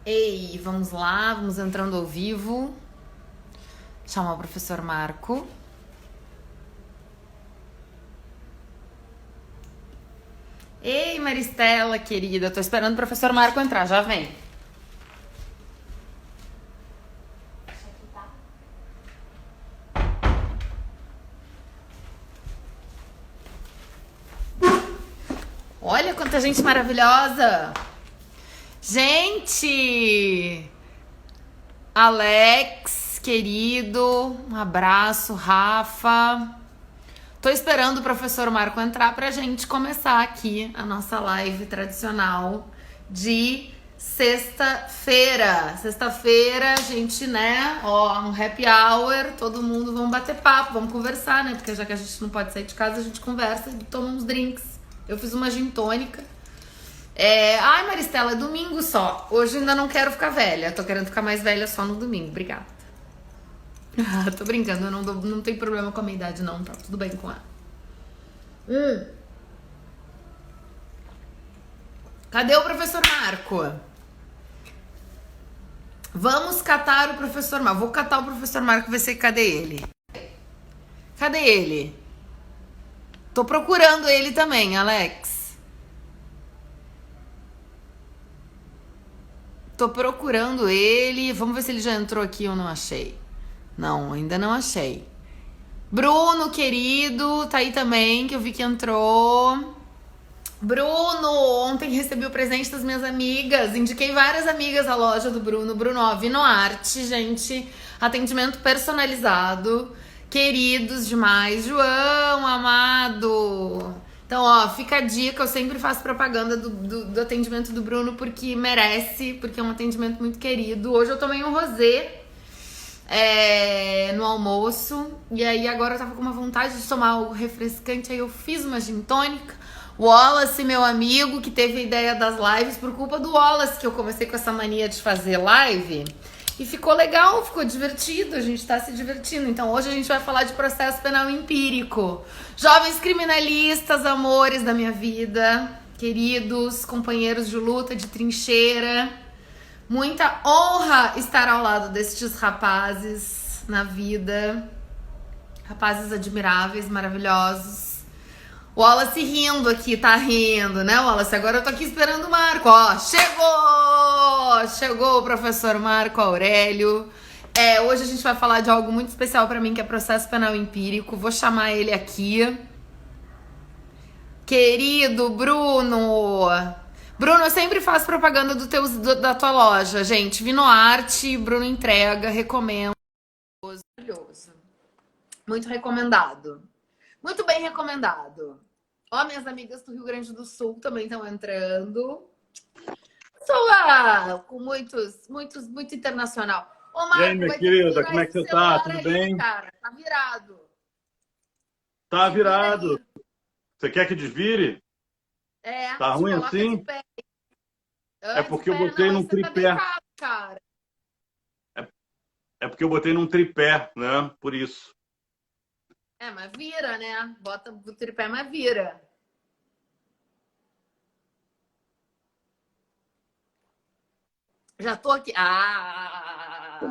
Ei, vamos lá, vamos entrando ao vivo. Chamar o professor Marco. Ei, Maristela, querida, tô esperando o professor Marco entrar, já vem. Olha quanta gente maravilhosa! Gente! Alex, querido, um abraço, Rafa. Tô esperando o professor Marco entrar pra gente começar aqui a nossa live tradicional de sexta-feira. Sexta-feira, a gente, né, ó, um happy hour, todo mundo, vamos bater papo, vamos conversar, né? Porque já que a gente não pode sair de casa, a gente conversa e toma uns drinks. Eu fiz uma gin tônica. Ai, Maristela, é domingo só. Hoje ainda não quero ficar velha. Tô querendo ficar mais velha só no domingo. Obrigada. Tô brincando, eu não tenho problema com a minha idade, não. Tá tudo bem com ela. Cadê o professor Marco? Vamos catar o professor Marco. Vou catar o professor Marco, ver se cadê ele. Cadê ele? Tô procurando ele também, Alex. Tô procurando ele. Vamos ver se ele já entrou aqui ou não achei. Não, ainda não achei. Bruno, querido, tá aí também, que eu vi que entrou. Bruno, ontem recebi o presente das minhas amigas. Indiquei várias amigas a loja do Bruno. Bruno, ó, Vinoarte, gente. Atendimento personalizado. Queridos demais. João, amado. Então, ó, fica a dica. Eu sempre faço propaganda do atendimento do Bruno porque merece, porque é um atendimento muito querido. Hoje eu tomei um rosé no almoço. E aí agora eu tava com uma vontade de tomar algo refrescante. Aí eu fiz uma gin tônica. O Wallace, meu amigo, que teve a ideia das lives, por culpa do Wallace que eu comecei com essa mania de fazer live. E ficou legal, ficou divertido, a gente tá se divertindo. Então hoje a gente vai falar de processo penal empírico. Jovens criminalistas, amores da minha vida, queridos, companheiros de luta, de trincheira. Muita honra estar ao lado destes rapazes na vida. Rapazes admiráveis, maravilhosos. O Wallace rindo aqui, tá rindo, né, Wallace? Agora eu tô aqui esperando o Marco, ó. Chegou! Chegou o professor Marco Aurélio. Hoje a gente vai falar de algo muito especial pra mim, que é processo penal empírico. Vou chamar ele aqui. Querido Bruno! Bruno, eu sempre faço propaganda da tua loja, gente. Vinoarte, Bruno entrega, recomendo. Maravilhoso. Muito recomendado. Muito bem recomendado. Ó, minhas amigas do Rio Grande do Sul também estão entrando. Pessoa com muito internacional. Ô, E aí, Marco, minha vai ter que querida, virar como é que esse você tá? celular Tudo aí, bem? cara. Tá virado. Tá Se vira virado. aí. Você quer que desvire? Tá Te ruim coloca de assim? pé. É De porque eu pé, botei não, aí num você tá tripé. deitado, cara. É, é porque eu botei num tripé, né? Por isso. Mas vira, né? Bota o tripé, mas vira. Já tô aqui.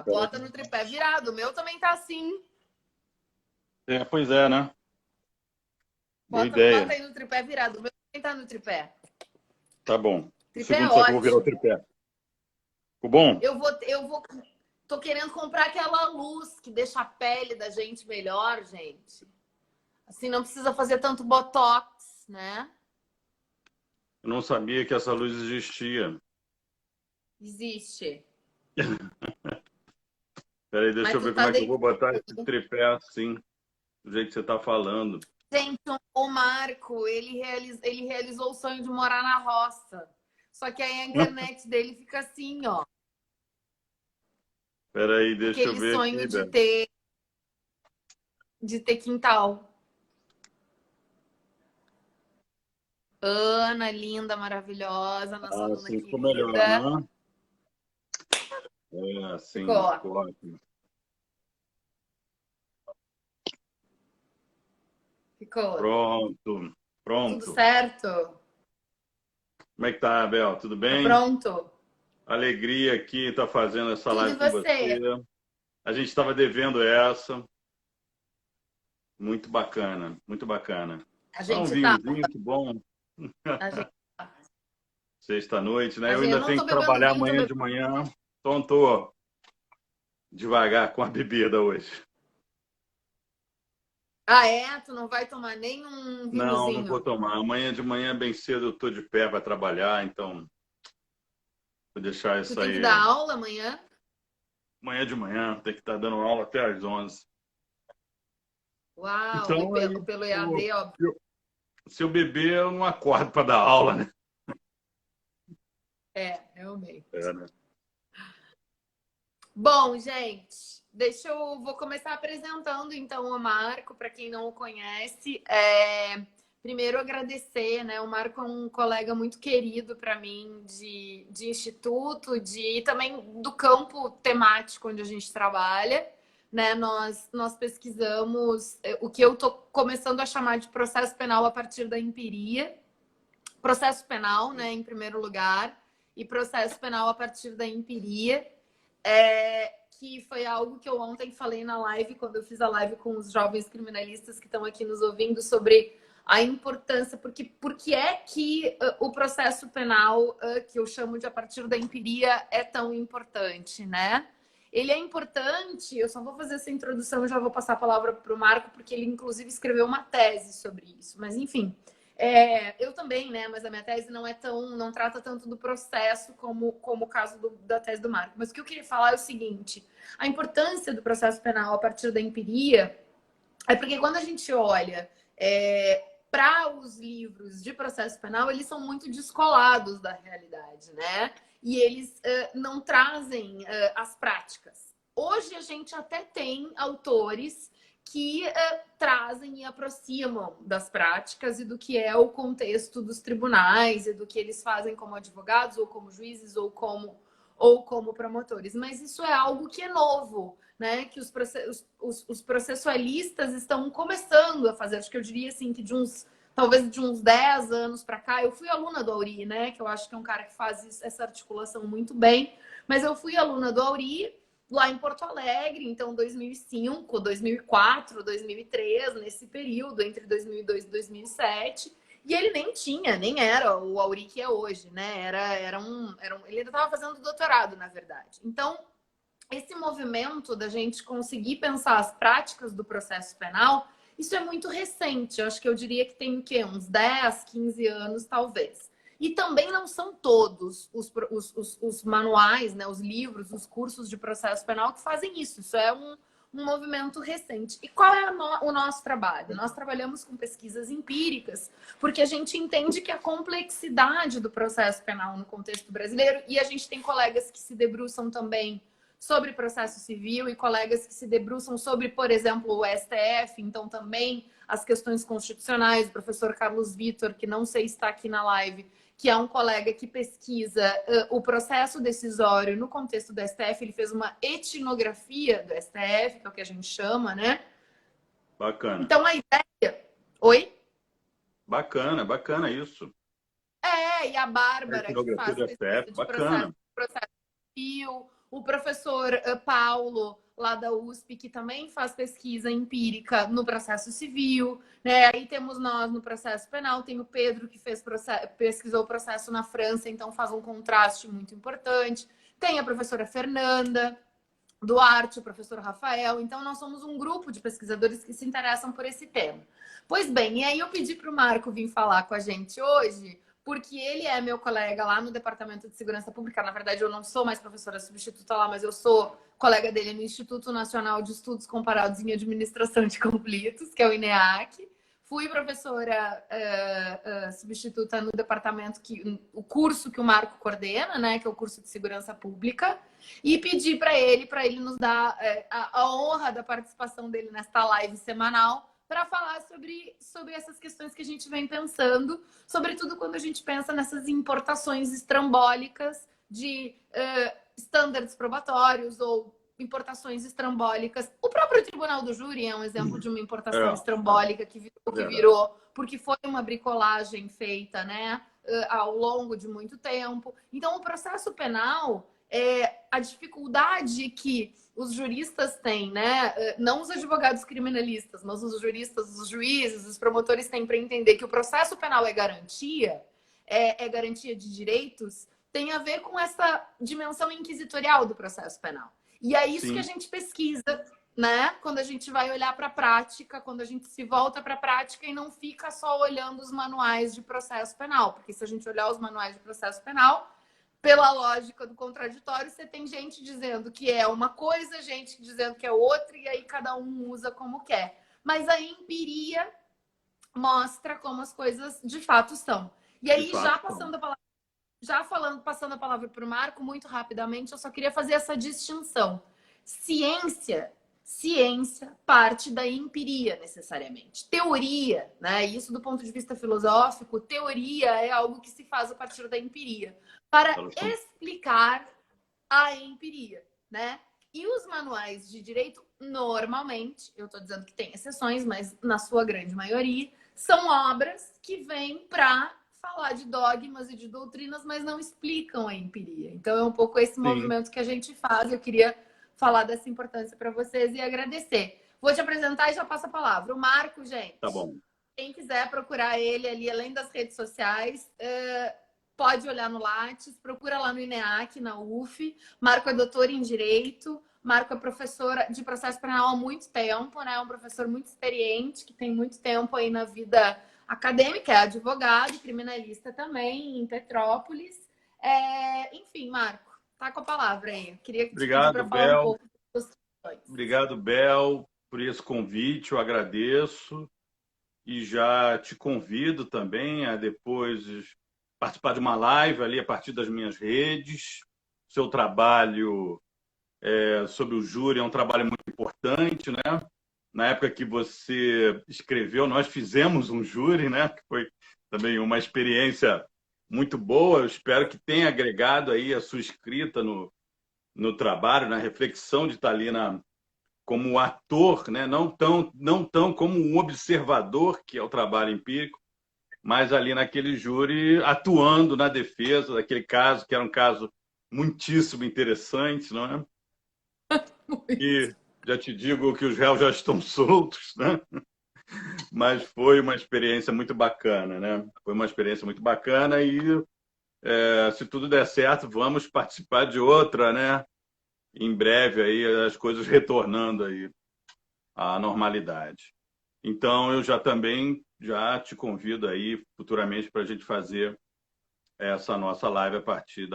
Bota no tripé virado. O meu também tá assim. Pois é, né? Boa Bota ideia. aí no tripé virado. O meu também tá no tripé. Tá bom. Um Tripé é segundo só que eu vou virar o ótimo. tripé. Ficou bom? Tô querendo comprar aquela luz que deixa a pele da gente melhor, gente. Assim, não precisa fazer tanto botox, né? Eu não sabia que essa luz existia. Existe. Peraí, deixa Mas eu tu ver tá como é que eu deitado. vou botar esse tripé assim, do jeito que você tá falando. Gente, o Marco, ele realizou o sonho de morar na roça. Só que aí a internet dele fica assim, ó. Peraí, deixa eu Aquele ver sonho aqui, de Bel. ter quintal. Ana, linda, maravilhosa, nossa Ah, aluna assim ficou melhor, querida. né? Assim, Ficou. ficou ótimo. Ficou. Pronto, Tudo pronto. certo? Como é que tá, Abel? Tudo Tá bem? pronto? Alegria aqui estar fazendo essa Tudo e live com você? você. A gente estava devendo essa. Muito bacana, muito bacana. A Só um gente tá. vinhozinho, que bom. A gente tá. Sexta-noite, né? Eu Eu ainda não tenho tô que bebendo trabalhar vinho, tô amanhã bebendo. de manhã. Então estou devagar com a bebida hoje. Ah, é? Tu não vai tomar nem um Não, não vou vinhozinho? tomar. Amanhã de manhã, bem cedo, eu estou de pé para trabalhar, então vou deixar Tu isso tem que aí. dar aula amanhã? Amanhã de manhã, tem que estar dando aula até às 11. Uau! E Então, aí, pelo pô, EAD, óbvio. se eu beber, eu não acordo para dar aula, né? É, realmente. É, né? Bom, gente, vou começar apresentando então o Marco, para quem não o conhece. Primeiro agradecer, né? O Marco é um colega muito querido para mim de instituto, e também do campo temático onde a gente trabalha. Né? Nós pesquisamos o que eu estou começando a chamar de processo penal a partir da empiria. Processo penal, né, em primeiro lugar, e processo penal a partir da empiria. Que foi algo que eu ontem falei na live, quando eu fiz a live com os jovens criminalistas que estão aqui nos ouvindo, sobre a importância, porque é que o processo penal, que eu chamo de a partir da empiria, é tão importante, né? Ele é importante, eu só vou fazer essa introdução e já vou passar a palavra para o Marco, porque ele, inclusive, escreveu uma tese sobre isso. Mas, enfim, eu também, né? Mas a minha tese não trata tanto do processo como o caso da tese do Marco. Mas o que eu queria falar é o seguinte: a importância do processo penal a partir da empiria é porque quando a gente olha para os livros de processo penal, eles são muito descolados da realidade, né? E eles não trazem as práticas. Hoje a gente até tem autores que trazem e aproximam das práticas e do que é o contexto dos tribunais e do que eles fazem como advogados ou como juízes ou como promotores. Mas isso é algo que é novo, né? Que os processualistas estão começando a fazer. Acho que eu diria assim que talvez de uns 10 anos para cá, eu fui aluna do Auri, né? Que eu acho que é um cara que faz essa articulação muito bem. Mas eu fui aluna do Auri lá em Porto Alegre, então 2005, 2004, 2003, nesse período, entre 2002 e 2007. E ele nem era o Auri que é hoje, né? Ele ainda estava fazendo doutorado, na verdade. Então, esse movimento da gente conseguir pensar as práticas do processo penal, isso é muito recente. Eu acho que eu diria que tem o quê? Uns 10, 15 anos, talvez. E também não são todos os manuais, né, os livros, os cursos de processo penal que fazem isso. Isso é um movimento recente. E qual é o nosso trabalho? Nós trabalhamos com pesquisas empíricas, porque a gente entende que a complexidade do processo penal no contexto brasileiro, e a gente tem colegas que se debruçam também sobre processo civil e colegas que se debruçam sobre, por exemplo, o STF, então também as questões constitucionais, o professor Carlos Vitor, que não sei se está aqui na live, que é um colega que pesquisa o processo decisório no contexto do STF, ele fez uma etnografia do STF, que é o que a gente chama, né? Bacana. Então a ideia... Oi? Bacana, bacana isso. E a A Bárbara, que etnografia faz do pesquisa STF, de bacana. processo civil, o professor Paulo, lá da USP, que também faz pesquisa empírica no processo civil, né? Aí temos nós no processo penal, tem o Pedro, que pesquisou o processo na França, então faz um contraste muito importante. Tem a professora Fernanda Duarte, o professor Rafael. Então, nós somos um grupo de pesquisadores que se interessam por esse tema. Pois bem, e aí eu pedi para o Marco vir falar com a gente hoje, porque ele é meu colega lá no Departamento de Segurança Pública. Na verdade, eu não sou mais professora substituta lá, mas eu sou colega dele no Instituto Nacional de Estudos Comparados em Administração de Conflitos, que é o INEAC. Fui professora substituta no departamento, o curso que o Marco coordena, né, que é o curso de Segurança Pública, e pedi para ele nos dar a honra da participação dele nesta live semanal para falar sobre essas questões que a gente vem pensando, sobretudo quando a gente pensa nessas importações estrambólicas de estándares probatórios ou importações estrambólicas. O próprio Tribunal do Júri é um exemplo de uma importação estrambólica que virou, porque foi uma bricolagem feita, né, ao longo de muito tempo. Então, o processo penal, a dificuldade que os juristas têm, né? Não os advogados criminalistas, mas os juristas, os juízes, os promotores têm para entender que o processo penal é garantia, é garantia de direitos, tem a ver com essa dimensão inquisitorial do processo penal. E é isso que a gente pesquisa, né? Quando a gente vai olhar para a prática, quando a gente se volta para a prática e não fica só olhando os manuais de processo penal. Porque se a gente olhar os manuais de processo penal, pela lógica do contraditório, você tem gente dizendo que é uma coisa, gente dizendo que é outra, e aí cada um usa como quer. Mas a empiria mostra como as coisas de fato são. E aí, passando a palavra para o Marco, muito rapidamente, eu só queria fazer essa distinção. Ciência parte da empiria, necessariamente. Teoria, né? Isso do ponto de vista filosófico, teoria é algo que se faz a partir da empiria, para explicar a empiria, né? E os manuais de direito, normalmente, eu estou dizendo que tem exceções, mas na sua grande maioria, são obras que vêm para falar de dogmas e de doutrinas, mas não explicam a empiria. Então, é um pouco esse movimento que a gente faz. Eu queria falar dessa importância para vocês e agradecer. Vou te apresentar e já passo a palavra. O Marco, gente. Tá bom. Quem quiser procurar ele ali, além das redes sociais, pode olhar no Lattes, procura lá no INEAC, na UF. Marco é doutor em Direito. Marco é professor de processo penal há muito tempo, né? É um professor muito experiente, que tem muito tempo aí na vida acadêmica, é advogado, criminalista também, em Petrópolis. Enfim, Marco, tá com a palavra aí. Queria te pedir para falar um pouco das questões. Obrigado, Bel, por esse convite, eu agradeço. E já te convido também a depois participar de uma live ali a partir das minhas redes. Seu trabalho sobre o júri é um trabalho muito importante, né? Na época que você escreveu, nós fizemos um júri, né? Que foi também uma experiência muito boa. Eu espero que tenha agregado aí a sua escrita no trabalho, na reflexão de estar ali como ator, né? Não tão como um observador, que é o trabalho empírico, mas ali naquele júri, atuando na defesa daquele caso, que era um caso muitíssimo interessante, não é? E já te digo que os réus já estão soltos, né? Mas foi uma experiência muito bacana, né? Foi uma experiência muito bacana e, se tudo der certo, vamos participar de outra, né? Em breve, aí, as coisas retornando aí à normalidade. Então, eu já te convido aí futuramente para a gente fazer essa nossa live a partir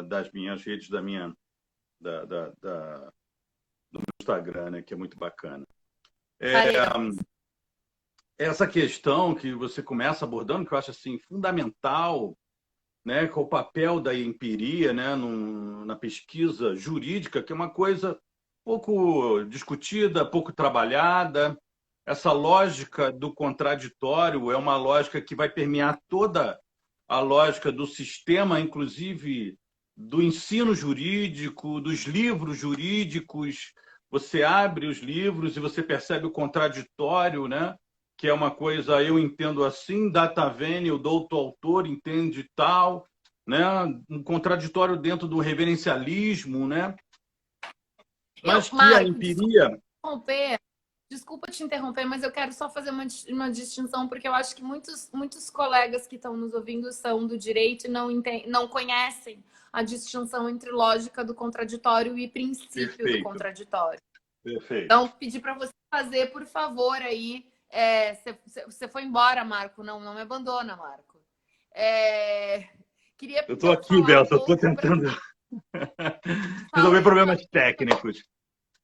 das minhas redes, do meu Instagram, né, que é muito bacana. Essa questão que você começa abordando, que eu acho assim fundamental, né, com o papel da empiria, né, na pesquisa jurídica, que é uma coisa pouco discutida, pouco trabalhada. Essa lógica do contraditório é uma lógica que vai permear toda a lógica do sistema, inclusive do ensino jurídico, dos livros jurídicos. Você abre os livros e você percebe o contraditório, né? Que é uma coisa, eu entendo assim, data vênia, o doutor autor entende tal, né? Um contraditório dentro do reverencialismo, né? Mas que a empiria... Desculpa te interromper, mas eu quero só fazer uma distinção, porque eu acho que muitos colegas que estão nos ouvindo são do direito e não conhecem a distinção entre lógica do contraditório e princípio do contraditório. Perfeito. Então, pedir para você fazer, por favor, aí. Você foi embora, Marco. Não me abandona, Marco. Eu estou aqui, Bel, eu estou tentando resolver problemas técnicos.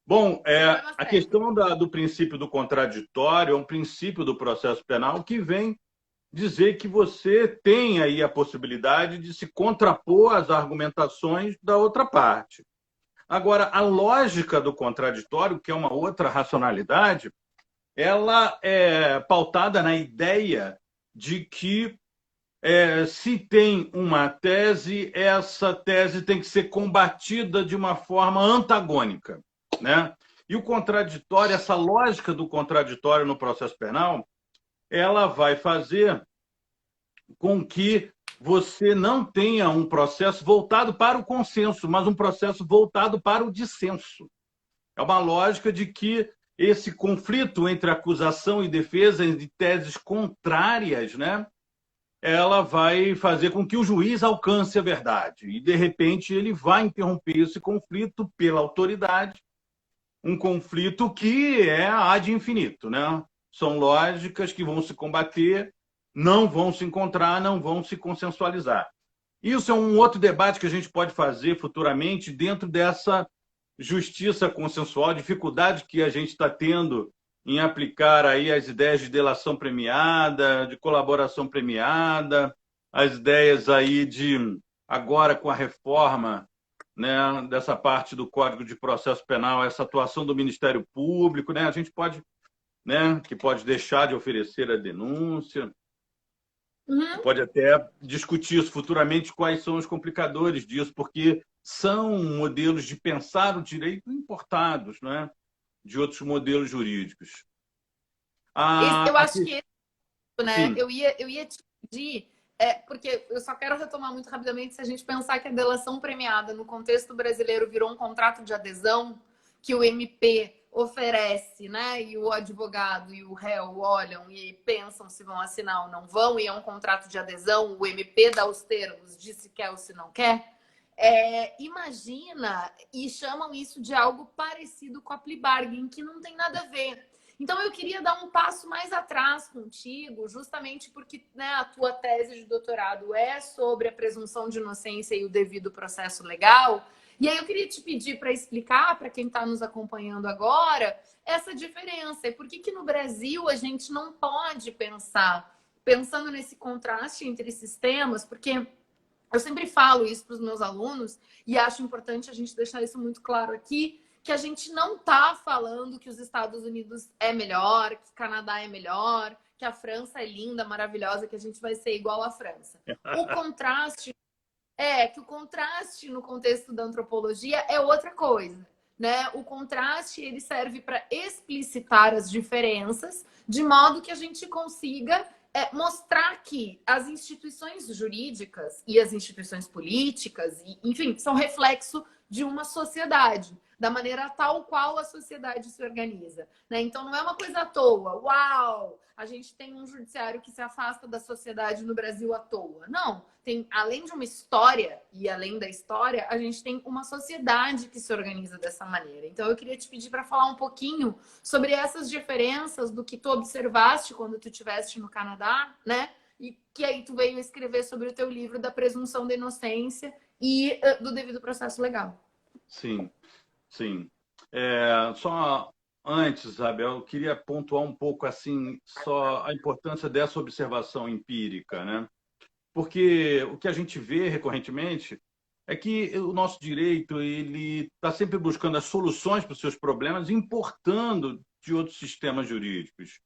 Bom, a questão do princípio do contraditório é um princípio do processo penal que vem dizer que você tem aí a possibilidade de se contrapor às argumentações da outra parte. Agora, a lógica do contraditório, que é uma outra racionalidade, ela é pautada na ideia de que se tem uma tese, essa tese tem que ser combatida de uma forma antagônica, né? E o contraditório, essa lógica do contraditório no processo penal, ela vai fazer com que você não tenha um processo voltado para o consenso, mas um processo voltado para o dissenso. É uma lógica de que esse conflito entre acusação e defesa, de teses contrárias, né, ela vai fazer com que o juiz alcance a verdade. E, de repente, ele vai interromper esse conflito pela autoridade, um conflito que é ad infinito, né? São lógicas que vão se combater, não vão se encontrar, não vão se consensualizar. Isso é um outro debate que a gente pode fazer futuramente dentro dessa justiça consensual, a dificuldade que a gente está tendo em aplicar aí as ideias de delação premiada, de colaboração premiada, as ideias aí de, agora com a reforma, né, dessa parte do Código de Processo Penal, essa atuação do Ministério Público, né, a gente pode, né, que pode deixar de oferecer a denúncia, pode até discutir isso futuramente, quais são os complicadores disso, porque são modelos de pensar o direito importados, né, de outros modelos jurídicos. Eu acho que né? Sim. Eu ia te pedir, porque eu só quero retomar muito rapidamente, se a gente pensar que a delação premiada no contexto brasileiro virou um contrato de adesão que o MP oferece, né? E o advogado e o réu olham e pensam se vão assinar ou não vão, e é um contrato de adesão, o MP dá os termos, diz se quer ou se não quer. Imagina, e chamam isso de algo parecido com a plea bargain, que não tem nada a ver. Então, eu queria dar um passo mais atrás contigo, justamente porque, né, a tua tese de doutorado é sobre a presunção de inocência e o devido processo legal. E aí eu queria te pedir para explicar para quem está nos acompanhando agora essa diferença. E por que no Brasil a gente não pode pensar, pensando nesse contraste entre sistemas, porque eu sempre falo isso para os meus alunos e acho importante a gente deixar isso muito claro aqui, que a gente não está falando que os Estados Unidos é melhor, que o Canadá é melhor, que a França é linda, maravilhosa, que a gente vai ser igual à França. O contraste que o contraste no contexto da antropologia é outra coisa, né? O contraste ele serve para explicitar as diferenças, de modo que a gente consiga mostrar que as instituições jurídicas e as instituições políticas, enfim, são reflexo de uma sociedade, da maneira tal qual a sociedade se organiza, né? Então, não é uma coisa à toa. Uau! A gente tem um judiciário que se afasta da sociedade no Brasil à toa. Não. Tem, além de uma história, e além da história, a gente tem uma sociedade que se organiza dessa maneira. Então, eu queria te pedir para falar um pouquinho sobre essas diferenças do que tu observaste quando tu estiveste no Canadá, né? E que aí tu veio escrever sobre o teu livro da presunção da inocência e do devido processo legal. Sim. Sim. Só antes, Isabel, eu queria pontuar um pouco assim só a importância dessa observação empírica, né? Porque o que a gente vê recorrentemente é que o nosso direito ele está sempre buscando as soluções para os seus problemas, importando de outros sistemas jurídicos.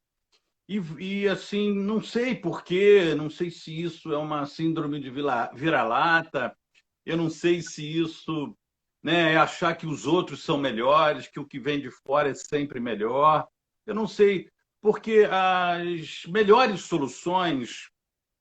E assim, não sei por quê, não sei se isso é uma síndrome de vira-lata, eu não sei se isso, né, é achar que os outros são melhores, que o que vem de fora é sempre melhor. Eu não sei, porque as melhores soluções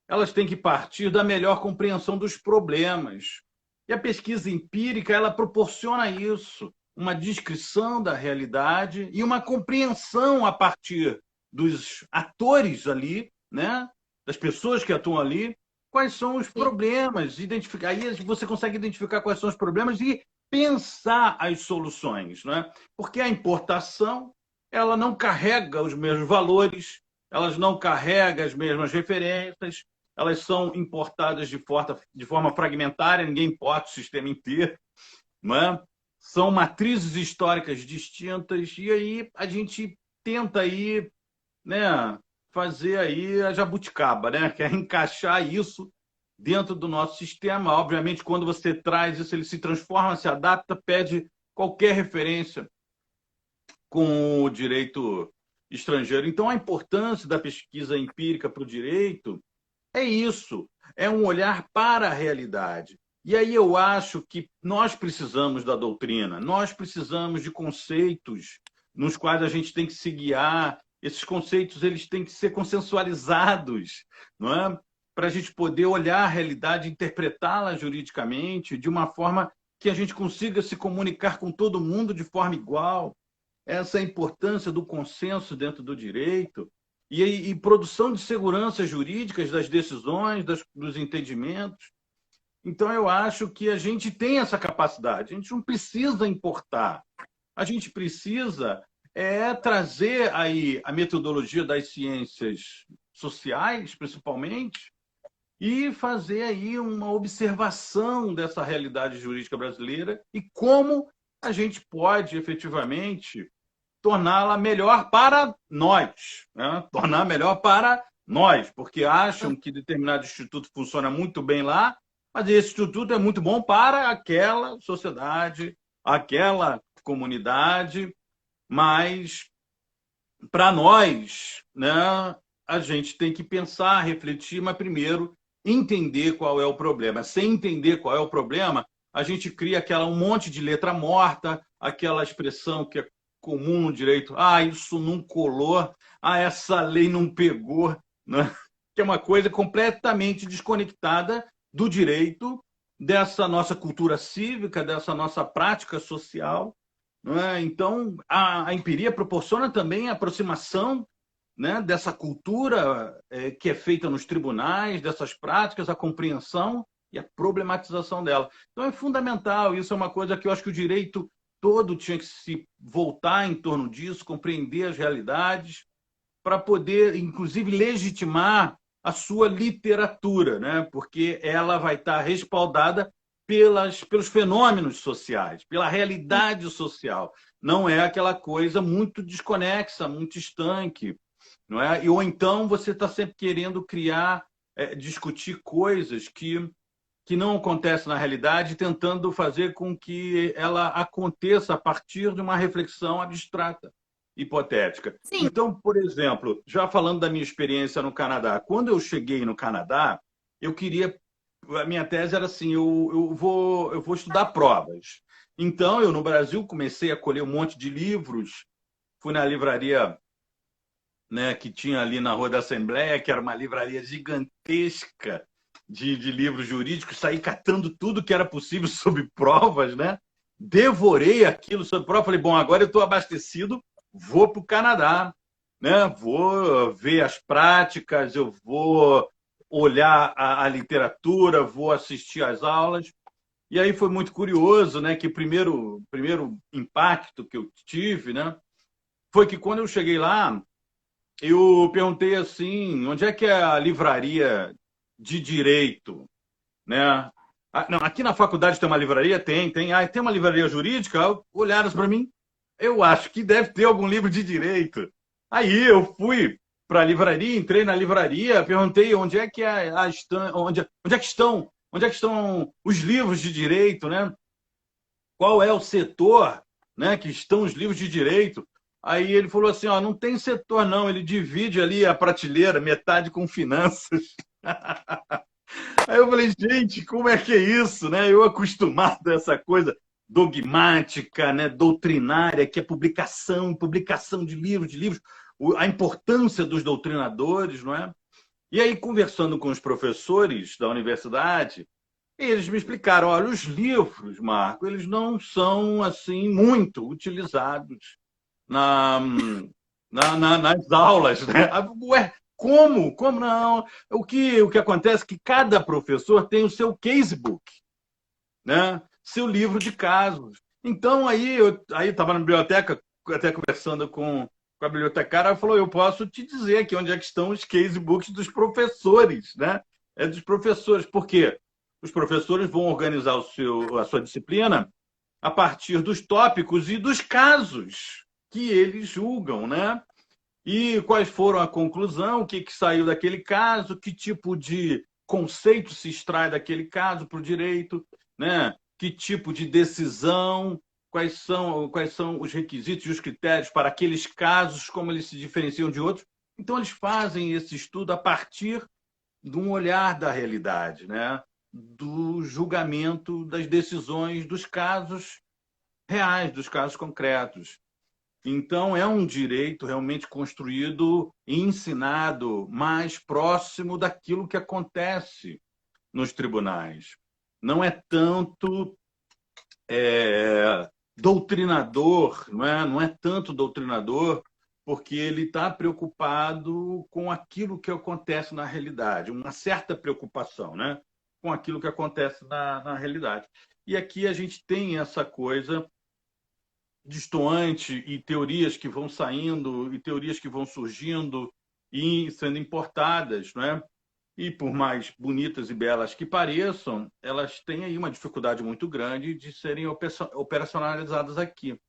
elas têm que partir da melhor compreensão dos problemas. E a pesquisa empírica ela proporciona isso, uma descrição da realidade e uma compreensão a partir dos atores ali, né, das pessoas que atuam ali, quais são os problemas, identificar. Aí você consegue identificar quais são os problemas e pensar as soluções, né? Porque a importação ela não carrega os mesmos valores, elas não carregam as mesmas referências, elas são importadas de forma fragmentária, ninguém importa o sistema inteiro, né? São matrizes históricas distintas e aí a gente tenta aí, né, fazer aí a jabuticaba, né? Que é encaixar isso dentro do nosso sistema. Obviamente, quando você traz isso, ele se transforma, se adapta, pede qualquer referência com o direito estrangeiro. Então, a importância da pesquisa empírica para o direito é isso, é um olhar para a realidade. E aí eu acho que nós precisamos da doutrina, nós precisamos de conceitos nos quais a gente tem que se guiar. Esses conceitos eles têm que ser consensualizados, não é? para a gente poder olhar a realidade, interpretá-la juridicamente de uma forma que a gente consiga se comunicar com todo mundo de forma igual. Essa é a importância do consenso dentro do direito e produção de seguranças jurídicas das decisões, dos entendimentos. Então, eu acho que a gente tem essa capacidade. A gente não precisa importar. A gente precisa trazer aí a metodologia das ciências sociais, principalmente, e fazer aí uma observação dessa realidade jurídica brasileira e como a gente pode efetivamente torná-la melhor para nós, né? Tornar melhor para nós, porque acham que determinado instituto funciona muito bem lá, mas esse instituto é muito bom para aquela sociedade, aquela comunidade, mas para nós, né, a gente tem que pensar, refletir, mas primeiro entender qual é o problema. Sem entender qual é o problema, a gente cria um monte de letra morta, aquela expressão que é comum no direito, isso não colou, essa lei não pegou, né? Que é uma coisa completamente desconectada do direito, dessa nossa cultura cívica, dessa nossa prática social, né? Então, a empiria proporciona também a aproximação, né, dessa cultura que é feita nos tribunais, dessas práticas, a compreensão e a problematização dela. Então, é fundamental. Isso é uma coisa que eu acho que o direito todo tinha que se voltar em torno disso, compreender as realidades, para poder, inclusive, legitimar a sua literatura, né? Porque ela vai estar respaldada pelos fenômenos sociais, pela realidade social. Não é aquela coisa muito desconexa, muito estanque, não é? Ou então você está sempre querendo criar, discutir coisas que não acontecem na realidade, tentando fazer com que ela aconteça a partir de uma reflexão abstrata, hipotética. Sim. Então, por exemplo, já falando da minha experiência no Canadá, quando eu cheguei no Canadá, eu queria... A minha tese era assim, eu vou estudar provas. Então, eu no Brasil comecei a colher um monte de livros, fui na livraria, né, que tinha ali na Rua da Assembleia, que era uma livraria gigantesca de livros jurídicos, saí catando tudo que era possível sobre provas, né? Devorei aquilo sobre prova, falei, bom, agora eu estou abastecido, vou para o Canadá, né? Vou ver as práticas, eu vou olhar a literatura, vou assistir às aulas. E aí foi muito curioso, né, que o primeiro impacto que eu tive, né, foi que quando eu cheguei lá, eu perguntei assim, onde é que é a livraria de direito, né? Não, aqui na faculdade tem uma livraria? Tem. Tem uma livraria jurídica? Olharam para mim, eu acho que deve ter algum livro de direito. Aí eu fui para a livraria, entrei na livraria, perguntei onde é que onde é que estão os livros de direito, né? Qual é o setor, né, que estão os livros de direito? Aí ele falou assim, não tem setor não, ele divide ali a prateleira, metade com finanças. Aí eu falei, gente, como é que é isso, né? Eu acostumado a essa coisa dogmática, né, doutrinária, que é publicação de livros, a importância dos doutrinadores, não é? E aí, conversando com os professores da universidade, eles me explicaram, olha, os livros, Marco, eles não são assim muito utilizados nas aulas, né? Ué, como? Como não? O que acontece é que cada professor tem o seu casebook, né? Seu livro de casos. Então, aí eu estava na biblioteca, até conversando com a bibliotecária, ela falou, eu posso te dizer aqui onde é que estão os casebooks dos professores, né? É dos professores. Por quê? Os professores vão organizar a sua disciplina a partir dos tópicos e dos casos que eles julgam, né? E quais foram a conclusão, o que saiu daquele caso, que tipo de conceito se extrai daquele caso para o direito, né? Que tipo de decisão, quais são os requisitos e os critérios para aqueles casos, como eles se diferenciam de outros. Então, eles fazem esse estudo a partir de um olhar da realidade, né? Do julgamento das decisões dos casos reais, dos casos concretos. Então, é um direito realmente construído e ensinado mais próximo daquilo que acontece nos tribunais. Não é tanto doutrinador, não é tanto doutrinador, porque ele está preocupado com aquilo que acontece na realidade, uma certa preocupação, né? Com aquilo que acontece na realidade. E aqui a gente tem essa coisa destoante e teorias que vão saindo e teorias que vão surgindo e sendo importadas, não é? E por mais bonitas e belas que pareçam, elas têm aí uma dificuldade muito grande de serem operacionalizadas aqui.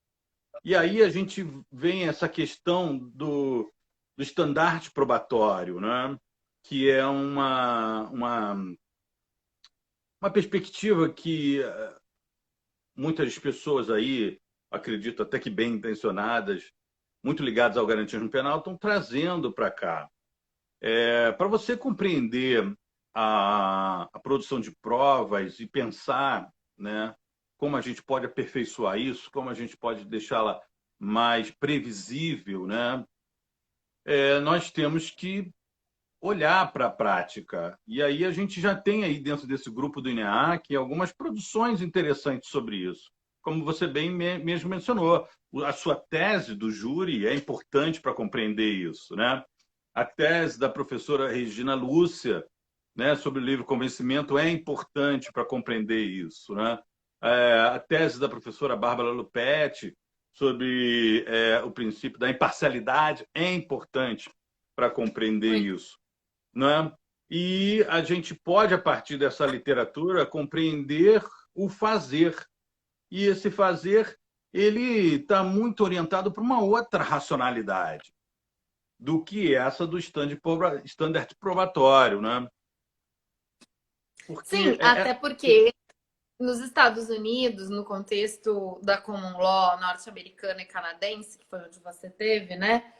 E aí a gente vem essa questão do estandarte probatório, né? Que é uma perspectiva que muitas pessoas aí, acredito até que bem intencionadas, muito ligadas ao garantismo penal, estão trazendo para cá. Para você compreender a produção de provas e pensar, né, como a gente pode aperfeiçoar isso, como a gente pode deixá-la mais previsível, né, nós temos que olhar para a prática. E aí a gente já tem aí dentro desse grupo do INEAC algumas produções interessantes sobre isso. Como você bem mesmo mencionou, a sua tese do júri é importante para compreender isso, né? A tese da professora Regina Lúcia, né, sobre o livre convencimento é importante para compreender isso, né? A tese da professora Bárbara Lupetti sobre o princípio da imparcialidade é importante para compreender isso, né? E a gente pode, a partir dessa literatura, compreender o fazer. E esse fazer ele está muito orientado para uma outra racionalidade do que essa do standard probatório, né? Porque Sim, até porque nos Estados Unidos, no contexto da common law norte-americana e canadense, que foi onde você teve, né?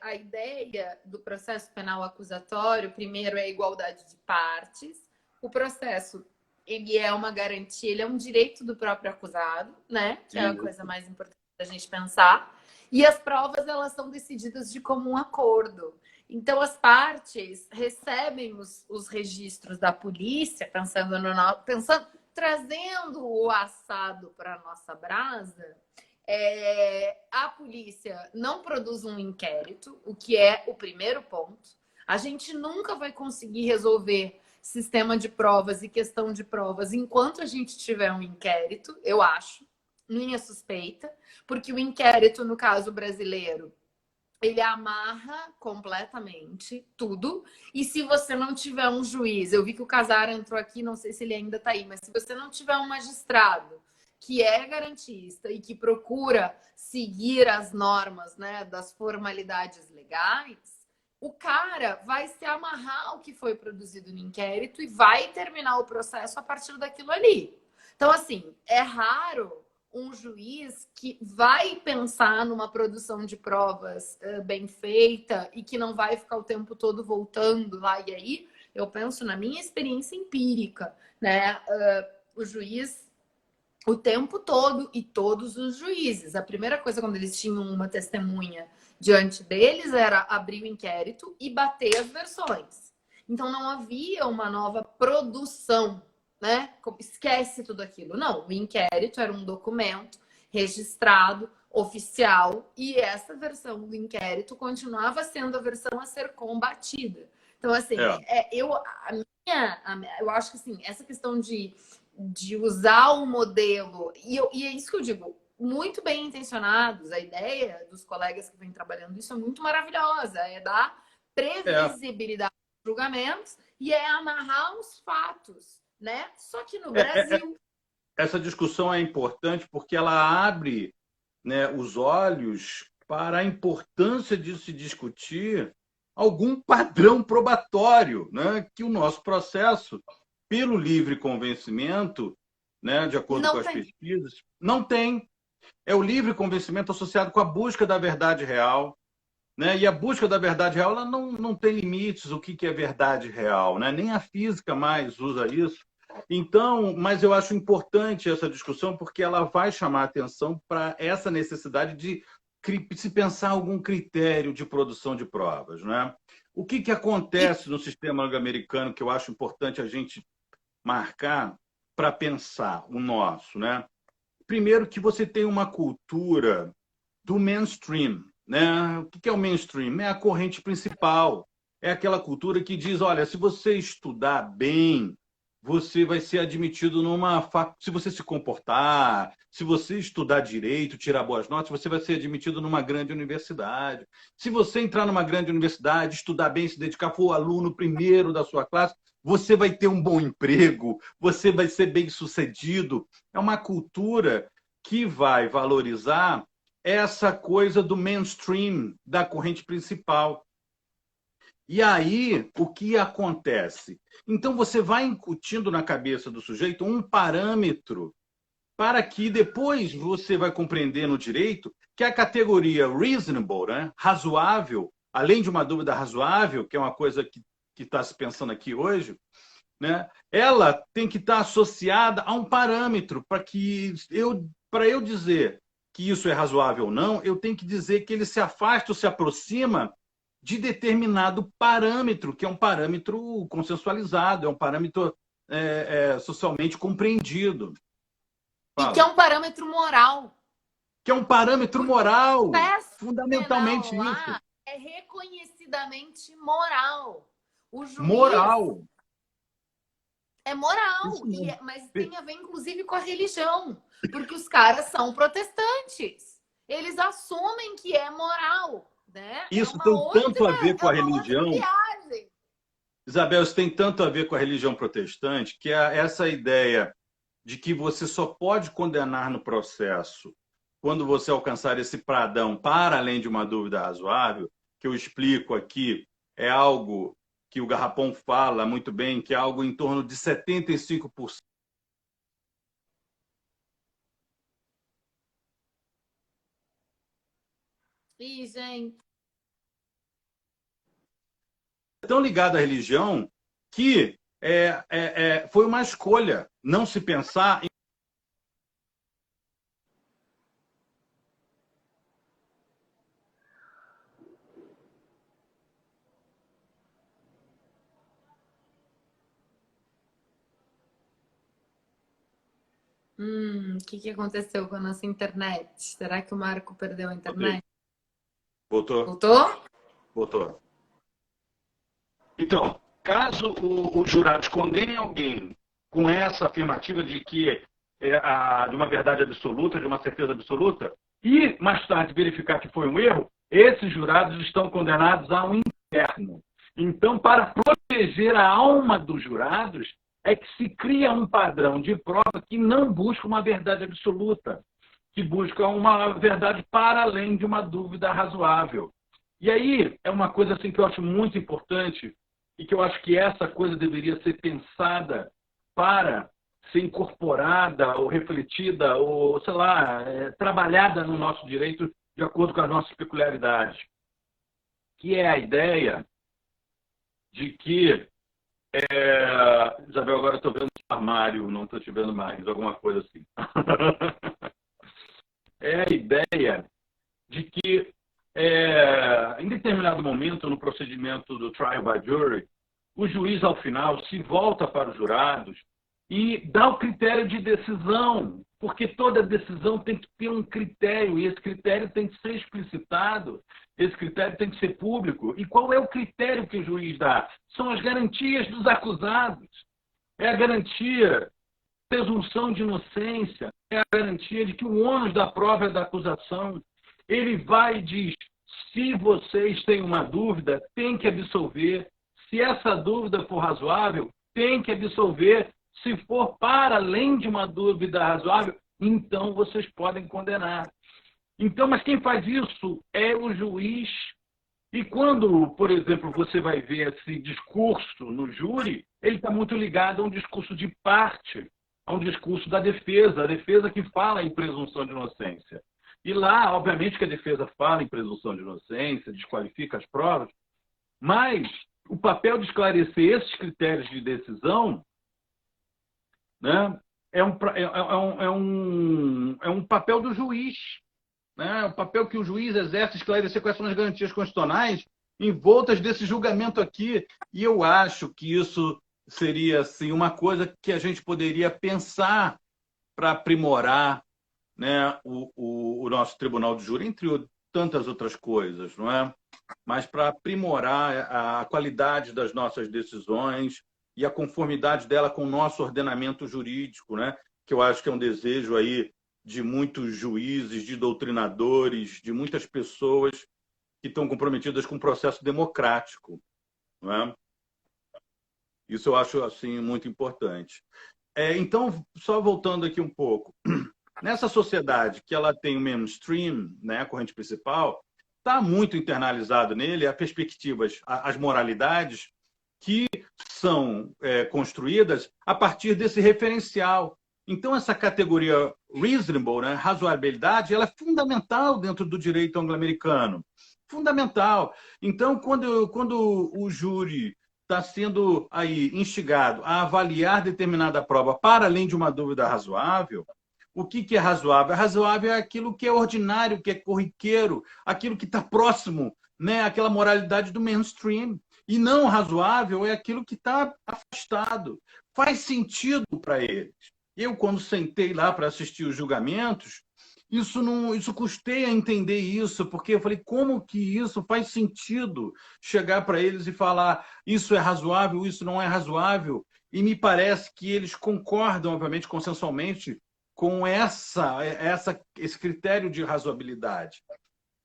A ideia do processo penal acusatório, primeiro, é a igualdade de partes. O processo, ele é uma garantia, ele é um direito do próprio acusado, né? Que é a coisa mais importante da gente pensar. E as provas, elas são decididas de comum acordo. Então, as partes recebem os registros da polícia, trazendo o assado para a nossa brasa. A polícia não produz um inquérito, o que é o primeiro ponto. A gente nunca vai conseguir resolver sistema de provas e questão de provas enquanto a gente tiver um inquérito, eu acho, minha suspeita, porque o inquérito, no caso brasileiro, ele amarra completamente tudo. E se você não tiver um juiz, eu vi que o Casar entrou aqui, não sei se ele ainda está aí, mas se você não tiver um magistrado que é garantista e que procura seguir as normas, né, das formalidades legais, o cara vai se amarrar ao que foi produzido no inquérito e vai terminar o processo a partir daquilo ali. Então, assim, é raro um juiz que vai pensar numa produção de provas bem feita e que não vai ficar o tempo todo voltando lá. E aí, eu penso na minha experiência empírica, né? O juiz, o tempo todo, e todos os juízes, a primeira coisa quando eles tinham uma testemunha diante deles era abrir o inquérito e bater as versões. Então, não havia uma nova produção, né? Esquece tudo aquilo. Não, o inquérito era um documento registrado, oficial, e essa versão do inquérito continuava sendo a versão a ser combatida. Então, assim, eu acho que assim, essa questão de usar o modelo, e é isso que eu digo, muito bem intencionados, a ideia dos colegas que vêm trabalhando isso é muito maravilhosa, é dar previsibilidade aos julgamentos e é amarrar os fatos, né? Só que no Brasil... Essa discussão é importante porque ela abre, né, os olhos para a importância de se discutir algum padrão probatório, né, que o nosso processo, pelo livre convencimento, né, de acordo com as pesquisas, não tem. É o livre convencimento associado com a busca da verdade real, né? E a busca da verdade real ela não tem limites, o que é verdade real, né? Nem a física mais usa isso. Então, mas eu acho importante essa discussão porque ela vai chamar a atenção para essa necessidade de se pensar algum critério de produção de provas, né? O que acontece no sistema anglo-americano que eu acho importante a gente marcar para pensar o nosso, né? Primeiro que você tem uma cultura do mainstream, né? O que é o mainstream? É a corrente principal. É aquela cultura que diz, olha, se você estudar bem, você vai ser admitido numa se você se comportar, se você estudar direito, tirar boas notas, você vai ser admitido numa grande universidade. Se você entrar numa grande universidade, estudar bem, se dedicar, for o aluno primeiro da sua classe, você vai ter um bom emprego, você vai ser bem-sucedido. É uma cultura que vai valorizar essa coisa do mainstream, da corrente principal. E aí, o que acontece? Então, você vai incutindo na cabeça do sujeito um parâmetro para que depois você vai compreender no direito que a categoria reasonable, né, razoável, além de uma dúvida razoável, que é uma coisa que está se pensando aqui hoje, né, ela tem que estar associada a um parâmetro para eu dizer que isso é razoável ou não, eu tenho que dizer que ele se afasta ou se aproxima de determinado parâmetro, que é um parâmetro consensualizado, é um parâmetro socialmente compreendido. Fala. E que é um parâmetro moral. Que é um parâmetro moral, fundamentalmente isso. É reconhecidamente moral. O juiz moral. É moral, mas tem a ver, inclusive, com a religião. Porque os caras são protestantes. Eles assumem que é moral. Né? Isso tem tanto a ver com a religião. Isabel, isso tem tanto a ver com a religião protestante, que é essa ideia de que você só pode condenar no processo quando você alcançar esse pradão para além de uma dúvida razoável, que eu explico aqui, é algo que o Garrapon fala muito bem, que é algo em torno de 75%. Ih, gente. Tão ligado à religião que foi uma escolha não se pensar em... O que aconteceu com a nossa internet? Será que o Marco perdeu a internet? Voltou? Voltou? Voltou. Então, caso os jurados condenem alguém com essa afirmativa de que de uma verdade absoluta, de uma certeza absoluta, e mais tarde verificar que foi um erro, esses jurados estão condenados a um inferno. Então, para proteger a alma dos jurados, é que se cria um padrão de prova que não busca uma verdade absoluta, que busca uma verdade para além de uma dúvida razoável. E aí é uma coisa assim que eu acho muito importante e que eu acho que essa coisa deveria ser pensada para ser incorporada ou refletida ou, sei lá, trabalhada no nosso direito de acordo com as nossas peculiaridades, que é a ideia de que Isabel, agora estou vendo o armário, não estou te vendo mais, alguma coisa assim. É a ideia de que em determinado momento no procedimento do trial by jury, o juiz, ao final, se volta para os jurados e dá o critério de decisão, porque toda decisão tem que ter um critério, e esse critério tem que ser explicitado, esse critério tem que ser público. E qual é o critério que o juiz dá? São as garantias dos acusados. É a garantia de presunção de inocência, é a garantia de que o ônus da prova é da acusação. Ele vai e diz, se vocês têm uma dúvida, tem que absolver. Se essa dúvida for razoável, tem que absolver. Se for para além de uma dúvida razoável, então vocês podem condenar. Então, mas quem faz isso é o juiz. E quando, por exemplo, você vai ver esse discurso no júri, ele está muito ligado a um discurso de parte, a um discurso da defesa, a defesa que fala em presunção de inocência. E lá, obviamente, que a defesa fala em presunção de inocência, desqualifica as provas, mas o papel de esclarecer esses critérios de decisão, né, é um papel do juiz. né? O papel que o juiz exerce esclarecer quais são as garantias constitucionais envoltas desse julgamento aqui. E eu acho que isso seria assim, uma coisa que a gente poderia pensar para aprimorar, né, o nosso Tribunal de Júri, entre tantas outras coisas, não é? Mas para aprimorar a qualidade das nossas decisões e a conformidade dela com o nosso ordenamento jurídico, né? Que eu acho que é um desejo aí de muitos juízes, de doutrinadores, de muitas pessoas que estão comprometidas com o processo democrático, não é? Isso eu acho assim muito importante. Então, só voltando aqui um pouco, nessa sociedade que ela tem o mainstream, né, a corrente principal, está muito internalizado nele as perspectivas, as moralidades que são construídas a partir desse referencial. Então, essa categoria reasonable, né, razoabilidade, ela é fundamental dentro do direito anglo-americano. Fundamental. Então, quando o júri está sendo aí instigado a avaliar determinada prova para além de uma dúvida razoável, o que é razoável? Razoável é aquilo que é ordinário, que é corriqueiro, aquilo que está próximo, né? Aquela moralidade do mainstream. E não razoável é aquilo que está afastado. Faz sentido para eles. Eu, quando sentei lá para assistir os julgamentos, isso custei a entender isso, porque eu falei, como que isso faz sentido chegar para eles e falar isso é razoável, isso não é razoável? E me parece que eles concordam, obviamente, consensualmente, com esse critério de razoabilidade.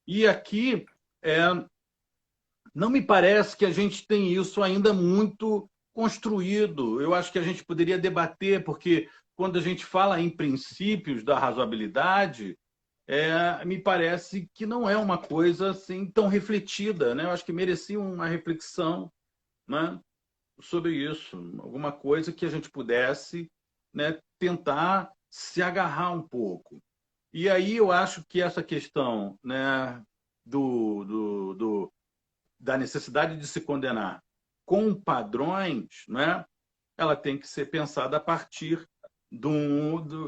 E aqui, não me parece que a gente tem isso ainda muito construído. Eu acho que a gente poderia debater, porque quando a gente fala em princípios da razoabilidade, me parece que não é uma coisa assim tão refletida, né? Eu acho que merecia uma reflexão, né, sobre isso, alguma coisa que a gente pudesse, né, tentar se agarrar um pouco. E aí eu acho que essa questão, né, da necessidade de se condenar com padrões, né, ela tem que ser pensada a partir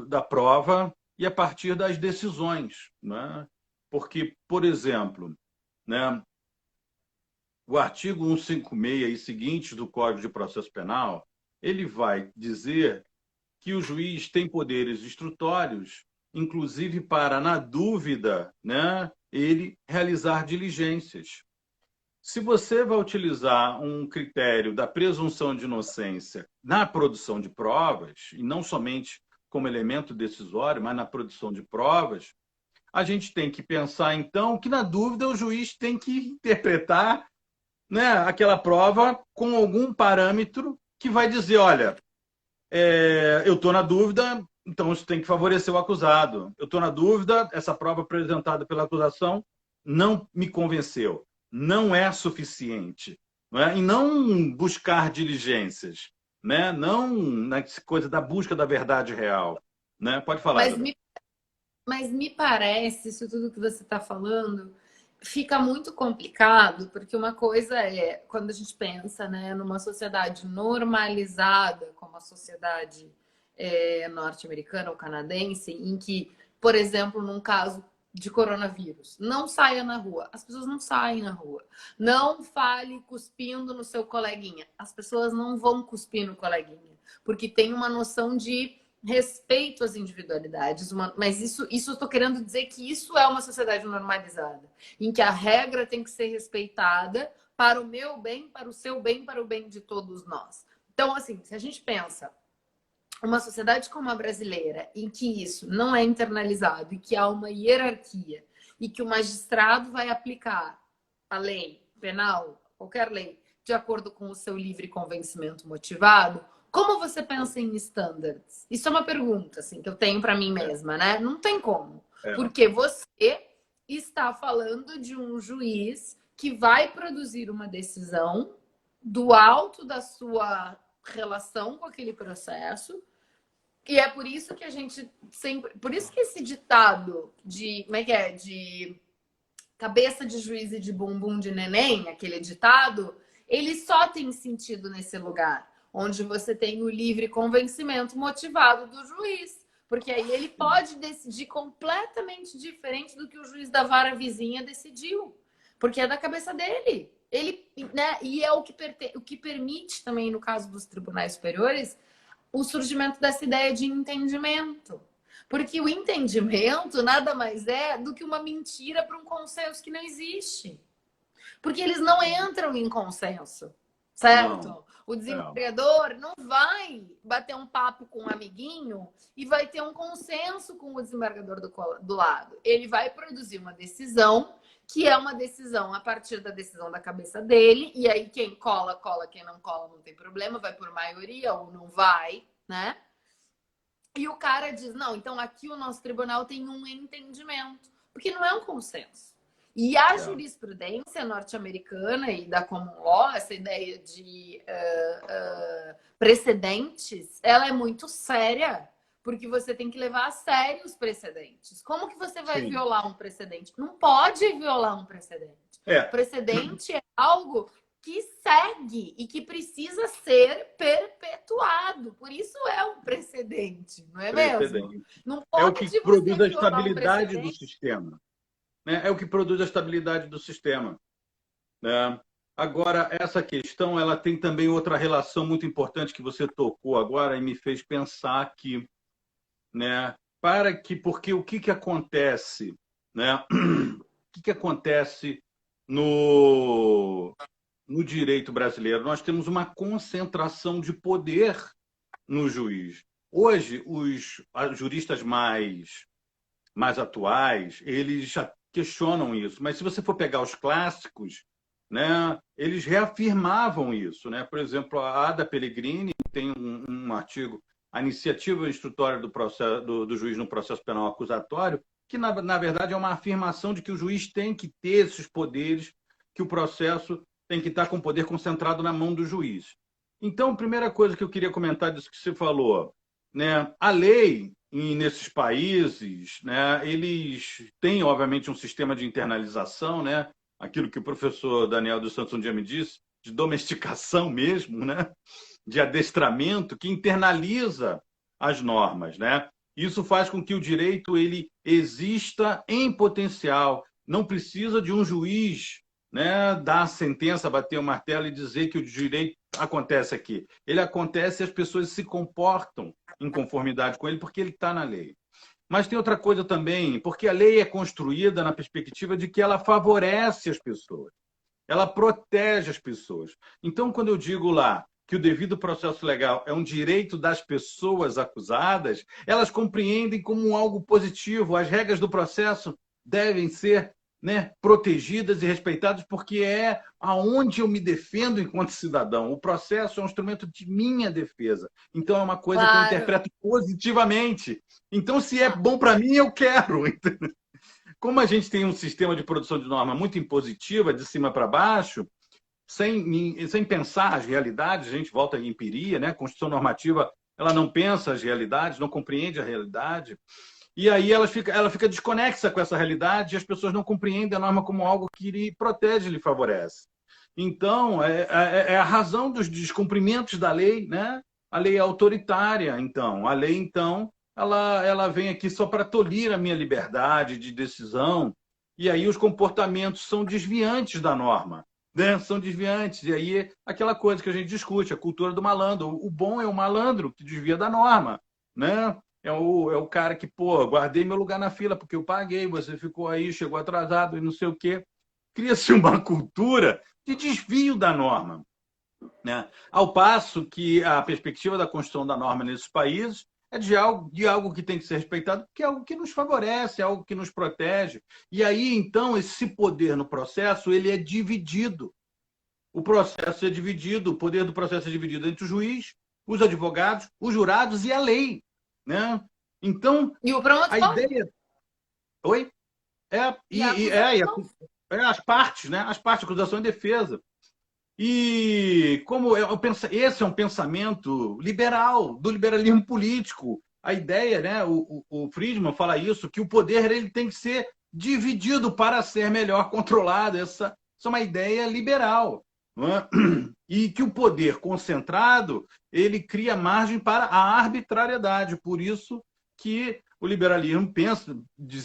da prova e a partir das decisões, né? Porque, por exemplo, né, o artigo 156 e seguintes do Código de Processo Penal, ele vai dizer que o juiz tem poderes instrutórios, inclusive para, na dúvida, né, ele realizar diligências. Se você vai utilizar um critério da presunção de inocência na produção de provas, e não somente como elemento decisório, mas na produção de provas, a gente tem que pensar, então, que na dúvida o juiz tem que interpretar, né, aquela prova com algum parâmetro que vai dizer, olha, eu estou na dúvida, então isso tem que favorecer o acusado. Eu estou na dúvida, essa prova apresentada pela acusação não me convenceu, não é suficiente. Não é? E não buscar diligências, né? Não na coisa da busca da verdade real. Né? Pode falar, Isabel. Mas me parece, isso tudo que você está falando, fica muito complicado, porque uma coisa é, quando a gente pensa, né, numa sociedade normalizada, como a sociedade norte-americana ou canadense, em que, por exemplo, num caso de coronavírus, não saia na rua. As pessoas não saem na rua. Não fale cuspindo no seu coleguinha. As pessoas não vão cuspir no coleguinha, porque tem uma noção de respeito às individualidades, mas isso eu estou querendo dizer que isso é uma sociedade normalizada, em que a regra tem que ser respeitada para o meu bem, para o seu bem, para o bem de todos nós. Então, assim, se a gente pensa uma sociedade como a brasileira, em que isso não é internalizado e que há uma hierarquia e que o magistrado vai aplicar a lei penal, qualquer lei, de acordo com o seu livre convencimento motivado, como você pensa em standards? Isso é uma pergunta assim, que eu tenho para mim mesma, né? Não tem como. Porque você está falando de um juiz que vai produzir uma decisão do alto da sua relação com aquele processo. E é por isso que a gente sempre... Por isso que esse ditado de... Como é que é? De cabeça de juiz e de bumbum de neném, aquele ditado, ele só tem sentido nesse lugar, onde você tem o livre convencimento motivado do juiz. Porque aí ele pode decidir completamente diferente do que o juiz da vara vizinha decidiu. Porque é da cabeça dele. Ele, né, e é o que permite também, no caso dos tribunais superiores, o surgimento dessa ideia de entendimento. Porque o entendimento nada mais é do que uma mentira para um consenso que não existe. Porque eles não entram em consenso, certo? Não. O É. desembargador não vai bater um papo com um amiguinho e vai ter um consenso com o desembargador do lado. Ele vai produzir uma decisão, que é uma decisão a partir da decisão da cabeça dele, e aí quem cola, cola, quem não cola não tem problema, vai por maioria ou não vai, né? E o cara diz, não, então aqui o nosso tribunal tem um entendimento, porque não é um consenso. E a É. jurisprudência norte-americana e da common law, essa ideia de precedentes, ela é muito séria, porque você tem que levar a sério os precedentes. Como que você vai Sim. violar um precedente? Não pode violar um precedente. É. Precedente é algo que segue e que precisa ser perpetuado. Por isso é um precedente, não é mesmo? Precedente. Não É o pode que você produz a violar um estabilidade do precedente. sistema. Né? É o que produz a estabilidade do sistema. Né? Agora, essa questão ela tem também outra relação muito importante que você tocou agora e me fez pensar aqui. Né? Porque o que acontece? Né? O que acontece no direito brasileiro? Nós temos uma concentração de poder no juiz. Hoje, os juristas mais atuais, eles já questionam isso. Mas se você for pegar os clássicos, né, eles reafirmavam isso. Né? Por exemplo, a Ada Pellegrini tem um artigo, a iniciativa instrutória do juiz no processo penal acusatório, que, na verdade, é uma afirmação de que o juiz tem que ter esses poderes, que o processo tem que estar com o poder concentrado na mão do juiz. Então, a primeira coisa que eu queria comentar disso que você falou, né, a lei nesses países, né, eles têm, obviamente, um sistema de internalização, né, aquilo que o professor Daniel dos Santos um dia me disse, de domesticação mesmo, né, de adestramento, que internaliza as normas. Né? Isso faz com que o direito ele exista em potencial, não precisa de um juiz, né, dar a sentença, bater o martelo e dizer que o direito acontece aqui. Ele acontece e as pessoas se comportam em conformidade com ele porque ele está na lei. Mas tem outra coisa também, porque a lei é construída na perspectiva de que ela favorece as pessoas, ela protege as pessoas. Então, quando eu digo lá que o devido processo legal é um direito das pessoas acusadas, elas compreendem como algo positivo. As regras do processo devem ser, né, protegidas e respeitadas, porque é aonde eu me defendo enquanto cidadão. O processo é um instrumento de minha defesa. Então, é uma coisa que eu Claro. interpreto positivamente. Então, se é Ah, bom para mim, eu quero. Como a gente tem um sistema de produção de norma muito impositiva, de cima para baixo, sem pensar as realidades, a gente volta à empiria, né? A Constituição normativa ela não pensa as realidades, não compreende a realidade. E aí ela fica desconexa com essa realidade e as pessoas não compreendem a norma como algo que lhe protege, lhe favorece. Então, é a razão dos descumprimentos da lei, né? A lei é autoritária, então. A lei, então, ela vem aqui só para tolir a minha liberdade de decisão, e aí os comportamentos são desviantes da norma, né? São desviantes, e aí aquela coisa que a gente discute, a cultura do malandro. O bom é o malandro que desvia da norma, né? É o cara que, pô, guardei meu lugar na fila porque eu paguei, você ficou aí, chegou atrasado e não sei o quê. Cria-se uma cultura de desvio da norma. Né? Ao passo que a perspectiva da construção da norma nesses países é de algo que tem que ser respeitado, que é algo que nos favorece, é algo que nos protege. E aí, então, esse poder no processo ele é dividido. O processo é dividido, o poder do processo é dividido entre o juiz, os advogados, os jurados e a lei. Né? Então, e o a promotor? ideia... Oi? E a acusação? As partes, né? As partes, acusação e defesa. E como esse é um pensamento liberal, do liberalismo político. A ideia, né? O Friedman fala isso, que o poder ele tem que ser dividido para ser melhor controlado. Essa é uma ideia liberal. Não é? E que o poder concentrado ele cria margem para a arbitrariedade. Por isso que o liberalismo pensa de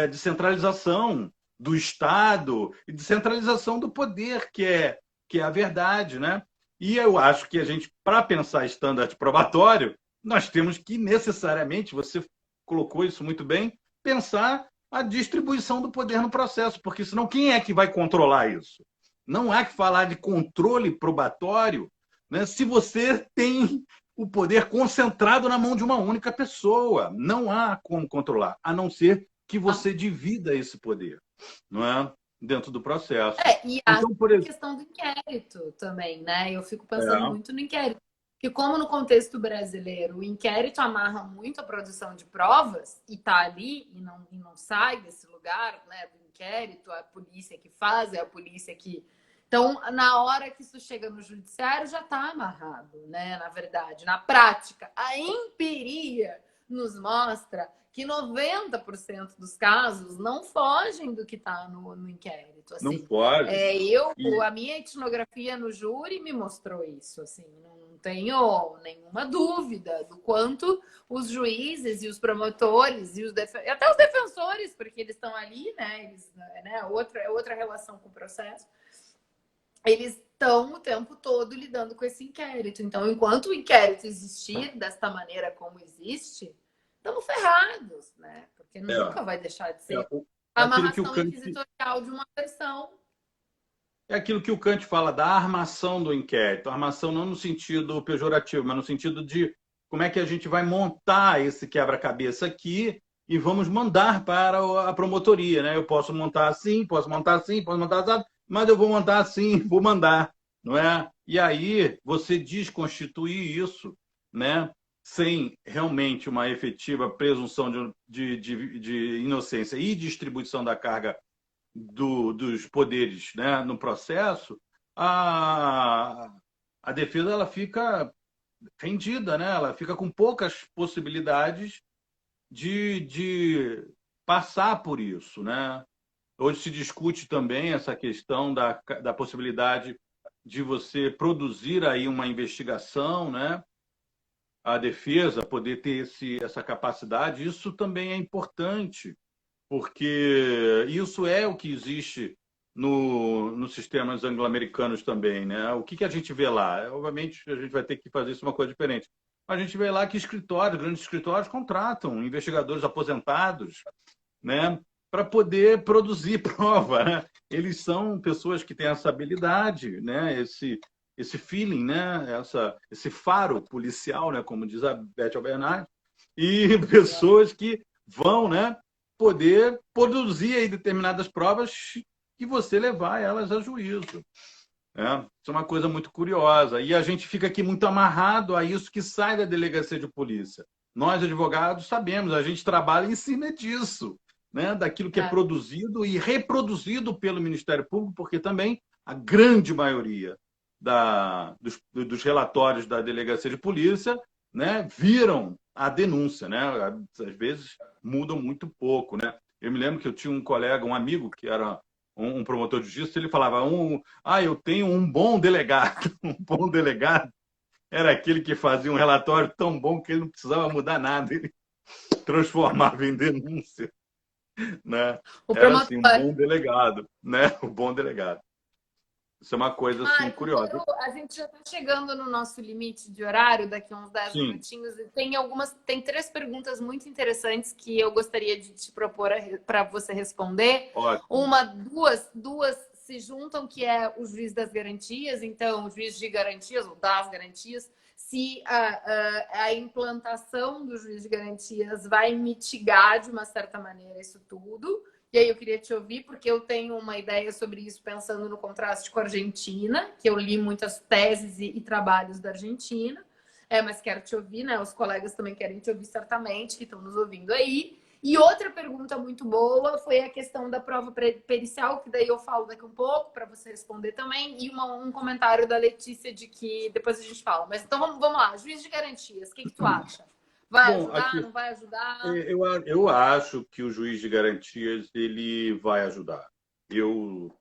descentralização do Estado e descentralização do poder, que é a verdade, né? E eu acho que a gente, para pensar estandarte probatório, nós temos que necessariamente, você colocou isso muito bem, pensar a distribuição do poder no processo, porque senão quem é que vai controlar isso? Não há que falar de controle probatório, né, se você tem o poder concentrado na mão de uma única pessoa. Não há como controlar, a não ser que você divida esse poder, não é? Dentro do processo. E a Então, por exemplo, questão do inquérito também, né? Eu fico pensando muito no inquérito. Que como no contexto brasileiro o inquérito amarra muito a produção de provas e tá ali e não sai desse lugar, né, do inquérito, a polícia que faz, é a polícia que... Então, na hora que isso chega no judiciário, já está amarrado, né? Na verdade, na prática, a empiria nos mostra que 90% dos casos não fogem do que está no inquérito. não Assim. pode. A minha etnografia no júri me mostrou isso. Assim, não tenho nenhuma dúvida do quanto os juízes e os promotores e até os defensores, porque eles estão ali, né? Eles, né? Outra relação com o processo. Eles estão o tempo todo lidando com esse inquérito. Então, enquanto o inquérito existir desta maneira como existe, estamos ferrados, né? Porque nunca vai deixar de ser a amarração inquisitorial de uma versão. É aquilo que o Kant fala da armação do inquérito. Armação não no sentido pejorativo, mas no sentido de como é que a gente vai montar esse quebra-cabeça aqui e vamos mandar para a promotoria, né? Eu posso montar assim, posso montar assim, posso montar assim, mas eu vou montar assim, vou mandar, não é? E aí você desconstituir isso, né? Sem realmente uma efetiva presunção de inocência e distribuição da carga dos poderes, né, no processo, a defesa ela fica rendida, né? Ela fica com poucas possibilidades de passar por isso, né? Hoje se discute também essa questão da possibilidade de você produzir aí uma investigação, né? A defesa poder ter essa capacidade, isso também é importante, porque isso é o que existe nos sistemas anglo-americanos também, né? O que a gente vê lá? Obviamente, a gente vai ter que fazer isso uma coisa diferente. A gente vê lá que grandes escritórios contratam investigadores aposentados, né, para poder produzir prova, né? Eles são pessoas que têm essa habilidade, né? Esse feeling, né? Esse faro policial, né? Como diz a Beth Albernaz, e pessoas que vão, né, poder produzir aí determinadas provas e você levar elas a juízo. Isso é uma coisa muito curiosa. E a gente fica aqui muito amarrado a isso que sai da delegacia de polícia. Nós, advogados, sabemos, a gente trabalha em cima disso, né? Daquilo que é produzido e reproduzido pelo Ministério Público, porque também a grande maioria dos relatórios da delegacia de polícia, né, viram a denúncia, né? Às vezes mudam muito pouco, né? Eu me lembro que eu tinha um colega, um amigo, que era um promotor de justiça, ele falava, eu tenho um bom delegado. Um bom delegado era aquele que fazia um relatório tão bom que ele não precisava mudar nada, ele transformava em denúncia, né? Era assim, um bom delegado, né? Um bom delegado. Isso é uma coisa assim, curiosa. A gente já está chegando no nosso limite de horário, daqui a uns 10 minutinhos. E tem 3 perguntas muito interessantes que eu gostaria de te propor para você responder. Ótimo. Duas se juntam, que é o juiz das garantias. Então, o juiz de garantias, ou das garantias, se a implantação do juiz de garantias vai mitigar, de uma certa maneira, isso tudo. E aí eu queria te ouvir, porque eu tenho uma ideia sobre isso pensando no contraste com a Argentina, que eu li muitas teses e trabalhos da Argentina, mas quero te ouvir, né? Os colegas também querem te ouvir certamente, que estão nos ouvindo aí. E outra pergunta muito boa foi a questão da prova pericial, que daí eu falo daqui um pouco para você responder também, e um comentário da Letícia de que depois a gente fala. Mas então vamos lá, juiz de garantias, o que tu acha? Vai ajudar, não vai ajudar? Eu acho que o juiz de garantias ele vai ajudar. Eu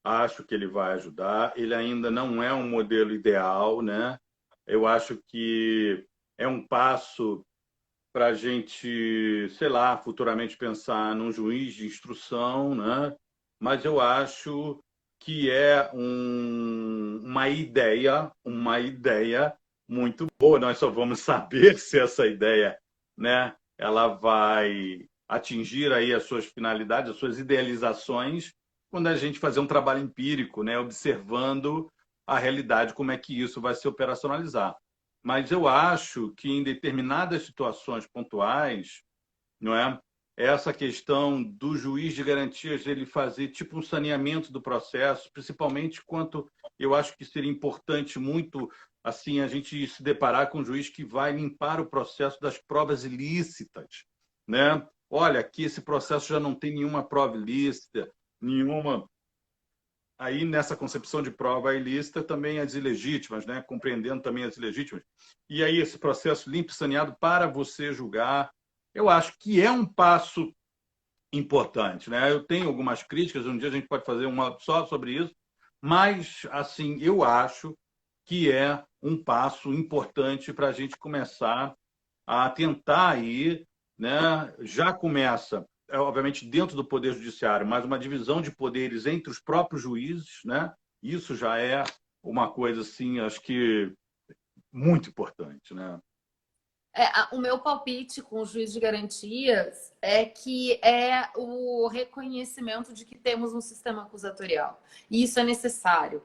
acho que ele vai ajudar. Ele ainda não é um modelo ideal, né? Eu acho que é um passo para a gente, sei lá, futuramente pensar num juiz de instrução, né? Mas eu acho que é uma ideia muito boa. Nós só vamos saber se essa ideia, né, ela vai atingir aí as suas finalidades, as suas idealizações, quando a gente fazer um trabalho empírico, né, observando a realidade, como é que isso vai se operacionalizar. Mas eu acho que em determinadas situações pontuais, não é? Essa questão do juiz de garantias ele fazer tipo um saneamento do processo, principalmente quanto eu acho que seria importante muito assim a gente se deparar com um juiz que vai limpar o processo das provas ilícitas, né? Olha, aqui esse processo já não tem nenhuma prova ilícita, nenhuma. Aí, nessa concepção de prova ilícita, também as ilegítimas, né? Compreendendo também as ilegítimas. E aí, esse processo limpo e saneado para você julgar, eu acho que é um passo importante, né? Eu tenho algumas críticas, um dia a gente pode fazer uma só sobre isso, mas, assim, eu acho que é um passo importante para a gente começar a tentar aí, né? Já começa, obviamente, dentro do Poder Judiciário, mas uma divisão de poderes entre os próprios juízes, né? Isso já é uma coisa, assim, acho que muito importante, né? O meu palpite com o juiz de garantias é que é o reconhecimento de que temos um sistema acusatorial. E isso é necessário.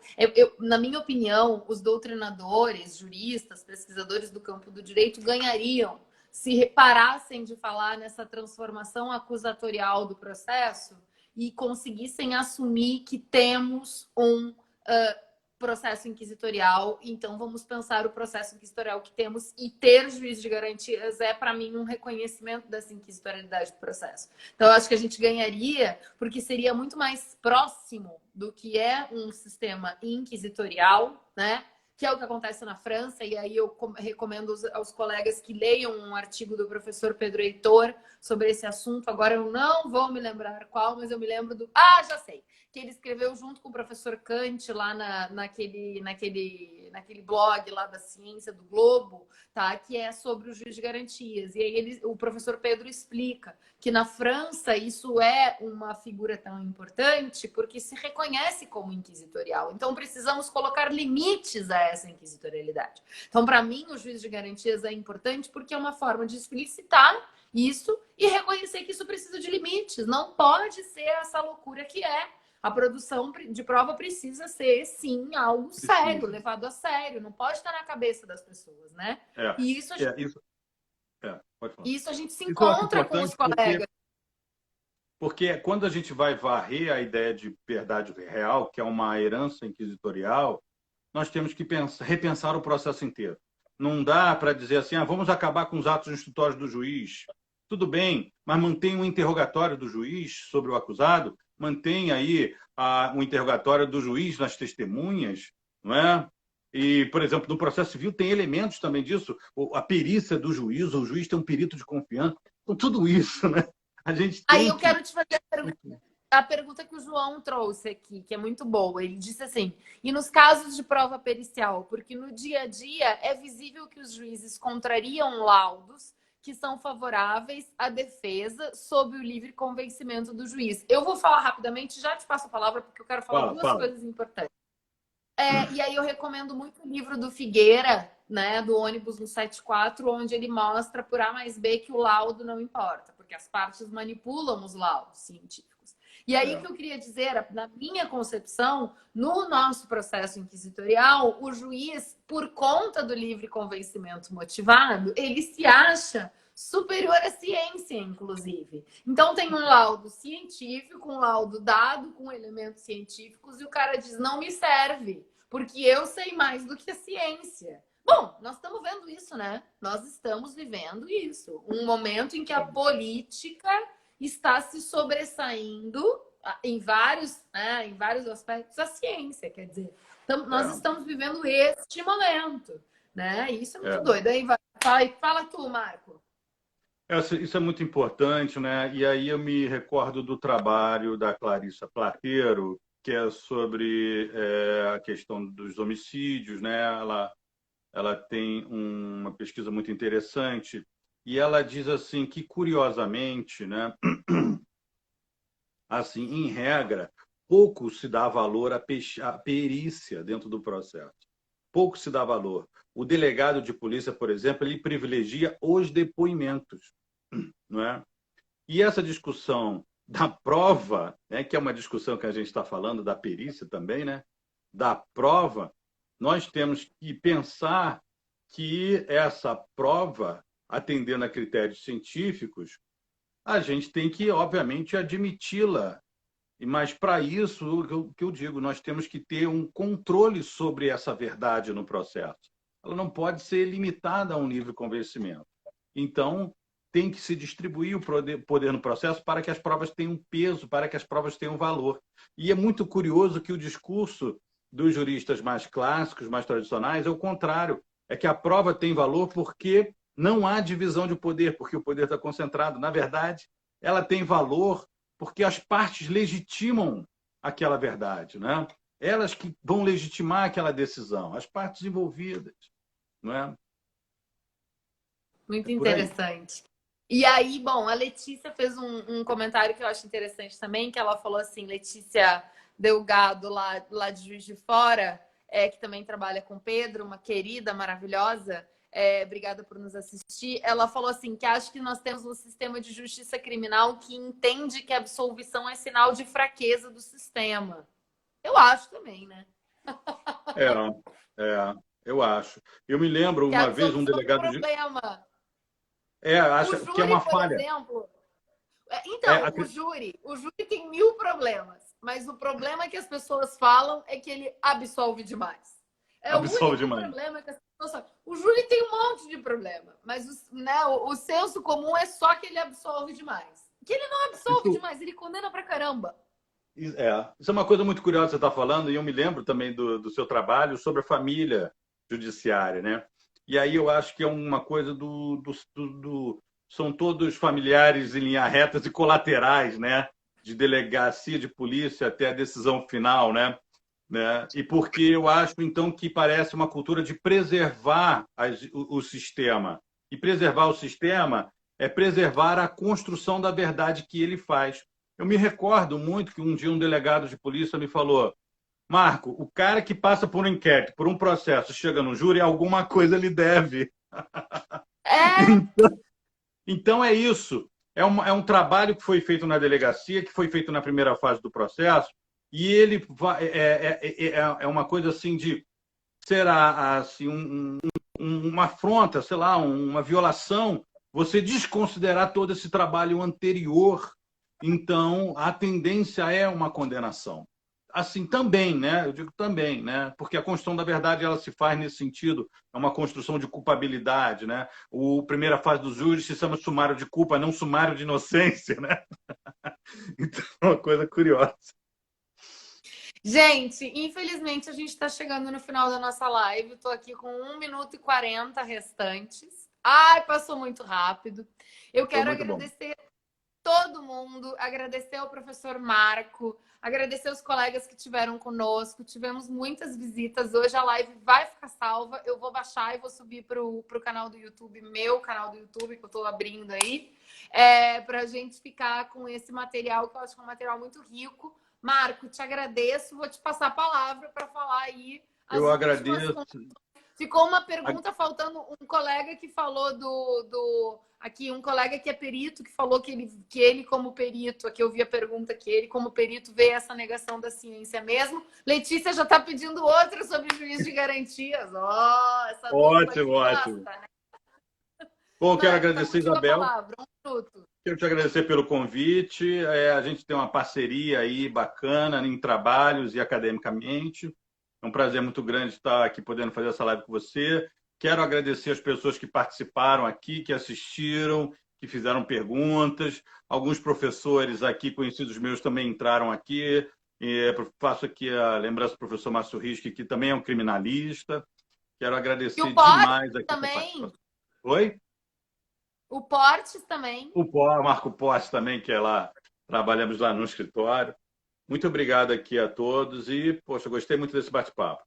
Na minha opinião, os doutrinadores, juristas, pesquisadores do campo do direito ganhariam se reparassem de falar nessa transformação acusatorial do processo e conseguissem assumir que temos um processo inquisitorial, então vamos pensar o processo inquisitorial que temos e ter juiz de garantias é, para mim, um reconhecimento dessa inquisitorialidade do processo. Então, eu acho que a gente ganharia, porque seria muito mais próximo do que é um sistema inquisitorial, né? Que é o que acontece na França, e aí eu recomendo aos colegas que leiam um artigo do professor Pedro Heitor sobre esse assunto. Agora eu não vou me lembrar qual, mas eu me lembro do... Ah, já sei! Que ele escreveu junto com o professor Kant lá naquele blog lá da ciência do Globo, tá? Que é sobre o juiz de garantias. E aí o professor Pedro explica que na França isso é uma figura tão importante porque se reconhece como inquisitorial. Então precisamos colocar limites a essa inquisitorialidade. Então, para mim, o juiz de garantias é importante porque é uma forma de explicitar isso e reconhecer que isso precisa de limites. Não pode ser essa loucura que é. A produção de prova precisa ser, sim, algo sério, levado a sério. Não pode estar na cabeça das pessoas, né? E isso a gente, pode falar. isso a gente se Isso eu acho encontra com os importante colegas. porque quando a gente vai varrer a ideia de verdade real, que é uma herança inquisitorial, nós temos que repensar o processo inteiro. Não dá para dizer assim, vamos acabar com os atos instrutórios do juiz. Tudo bem, mas mantém um interrogatório do juiz sobre o acusado, mantém aí um interrogatório do juiz nas testemunhas, não é? E, por exemplo, no processo civil tem elementos também disso, a perícia do juiz, o juiz tem um perito de confiança, então tudo isso, né? A gente Aí tem eu que... quero te fazer a pergunta que o João trouxe aqui, que é muito boa. Ele disse assim: e nos casos de prova pericial, porque no dia a dia é visível que os juízes contrariam laudos que são favoráveis à defesa sob o livre convencimento do juiz. Eu vou falar rapidamente, já te passo a palavra, porque eu quero falar duas coisas importantes. E aí eu recomendo muito o livro do Figueira, né, do ônibus 174, onde ele mostra por A mais B que o laudo não importa, porque as partes manipulam os laudos científicos. E aí o que eu queria dizer era, na minha concepção, no nosso processo inquisitorial, o juiz, por conta do livre convencimento motivado, ele se acha superior à ciência, inclusive. Então tem um laudo científico, um laudo dado com elementos científicos, e o cara diz, não me serve, porque eu sei mais do que a ciência. Bom, nós estamos vendo isso, né? Nós estamos vivendo isso. Um momento em que a política está se sobressaindo em vários aspectos a ciência, quer dizer, nós estamos vivendo este momento, né? Isso é muito doido. Aí fala tu, Marco. Isso é muito importante, né? E aí eu me recordo do trabalho da Clarissa Plateiro, que é sobre a questão dos homicídios, né? Ela tem uma pesquisa muito interessante e ela diz assim que, curiosamente, né, assim, em regra, pouco se dá valor à perícia dentro do processo. Pouco se dá valor. O delegado de polícia, por exemplo, ele privilegia os depoimentos, não é? E essa discussão da prova, né, que é uma discussão que a gente está falando da perícia também, né, da prova, nós temos que pensar que essa prova, atendendo a critérios científicos, a gente tem que, obviamente, admiti-la. Mas, para isso, o que eu digo, nós temos que ter um controle sobre essa verdade no processo. Ela não pode ser limitada a um nível de convencimento. Então, tem que se distribuir o poder no processo para que as provas tenham peso, para que as provas tenham valor. E é muito curioso que o discurso dos juristas mais clássicos, mais tradicionais, é o contrário. É que a prova tem valor porque não há divisão de poder, porque o poder está concentrado. Na verdade, ela tem valor porque as partes legitimam aquela verdade, né? Elas que vão legitimar aquela decisão, as partes envolvidas, não é? Muito É por aí. interessante. E aí, bom, a Letícia fez um comentário que eu acho interessante também, que ela falou assim, Letícia Delgado, lá de Juiz de Fora, que também trabalha com Pedro, uma querida, maravilhosa, obrigada por nos assistir. Ela falou assim, que acha que nós temos um sistema de justiça criminal que entende que a absolvição é sinal de fraqueza do sistema. Eu acho também, né? É, eu acho. Eu me lembro Que a uma vez um absolvição é um delegado de. problema. O Acha que é júri, uma por falha. exemplo, É, então, o júri tem mil problemas, mas o problema que as pessoas falam é que ele absolve demais. É o absolve único demais. problema que as pessoas falam. O júri tem um monte de problema, mas o senso comum é só que ele absolve demais. Que ele não absolve Isso, demais, ele condena pra caramba. isso é uma coisa muito curiosa que você está falando, e eu me lembro também do seu trabalho sobre a família judiciária, né? E aí eu acho que é uma coisa são todos familiares em linha reta e colaterais, né? De delegacia de polícia até a decisão final, né? E porque eu acho, então, que parece uma cultura de preservar o sistema. E preservar o sistema é preservar a construção da verdade que ele faz. Eu me recordo muito que um dia um delegado de polícia me falou: Marco, o cara que passa por um inquérito, por um processo, chega no júri, alguma coisa lhe deve. É, Então é isso. É um trabalho que foi feito na delegacia, que foi feito na primeira fase do processo, e ele é uma coisa assim de será assim uma afronta, sei lá, uma violação, você desconsiderar todo esse trabalho anterior. Então, a tendência é uma condenação. Assim, também, né? Eu digo também, né? Porque a construção da verdade ela se faz nesse sentido, é uma construção de culpabilidade, né? A primeira fase dos júris se chama sumário de culpa, não sumário de inocência, né? Então, é uma coisa curiosa. gente, infelizmente a gente está chegando no final da nossa live. Estou aqui com 1 minuto e 40 restantes. Ai, passou muito rápido. Eu Foi quero muito bom. agradecer todo mundo, agradecer ao professor Marco, agradecer os colegas que tiveram conosco. Tivemos muitas visitas. Hoje a live vai ficar salva. Eu vou baixar e vou subir para o canal do YouTube, meu canal do YouTube, que eu estou abrindo aí, para a gente ficar com esse material, que eu acho que é um material muito rico. Marco, te agradeço. Vou te passar a palavra para falar aí as Eu últimas. agradeço. Ficou uma pergunta faltando um colega que falou aqui, um colega que é perito, que falou que ele como perito, aqui eu vi a pergunta que ele como perito vê essa negação da ciência mesmo. Letícia já está pedindo outra sobre juiz de garantias. Essa dupla aqui Ótimo, ótimo. gosta, né? Bom, quero Marco, tá agradecer, contigo a Isabel. palavra. 1 minuto. Quero te agradecer pelo convite. A gente tem uma parceria aí bacana em trabalhos e academicamente. É um prazer muito grande estar aqui podendo fazer essa live com você. Quero agradecer as pessoas que participaram aqui, que assistiram, que fizeram perguntas. Alguns professores aqui, conhecidos meus, também entraram aqui. Faço aqui a lembrança do professor Márcio Rischi, que também é um criminalista. Quero E o agradecer Portes demais aqui a também. participação. Oi? O Portes também. O Marco Posse também, que é lá, trabalhamos lá no escritório. Muito obrigado aqui a todos e, poxa, gostei muito desse bate-papo.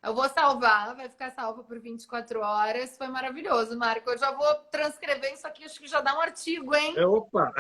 Eu vou salvar, vai ficar salva por 24 horas. Foi maravilhoso, Marco. Eu já vou transcrever isso aqui, acho que já dá um artigo, hein? Opa!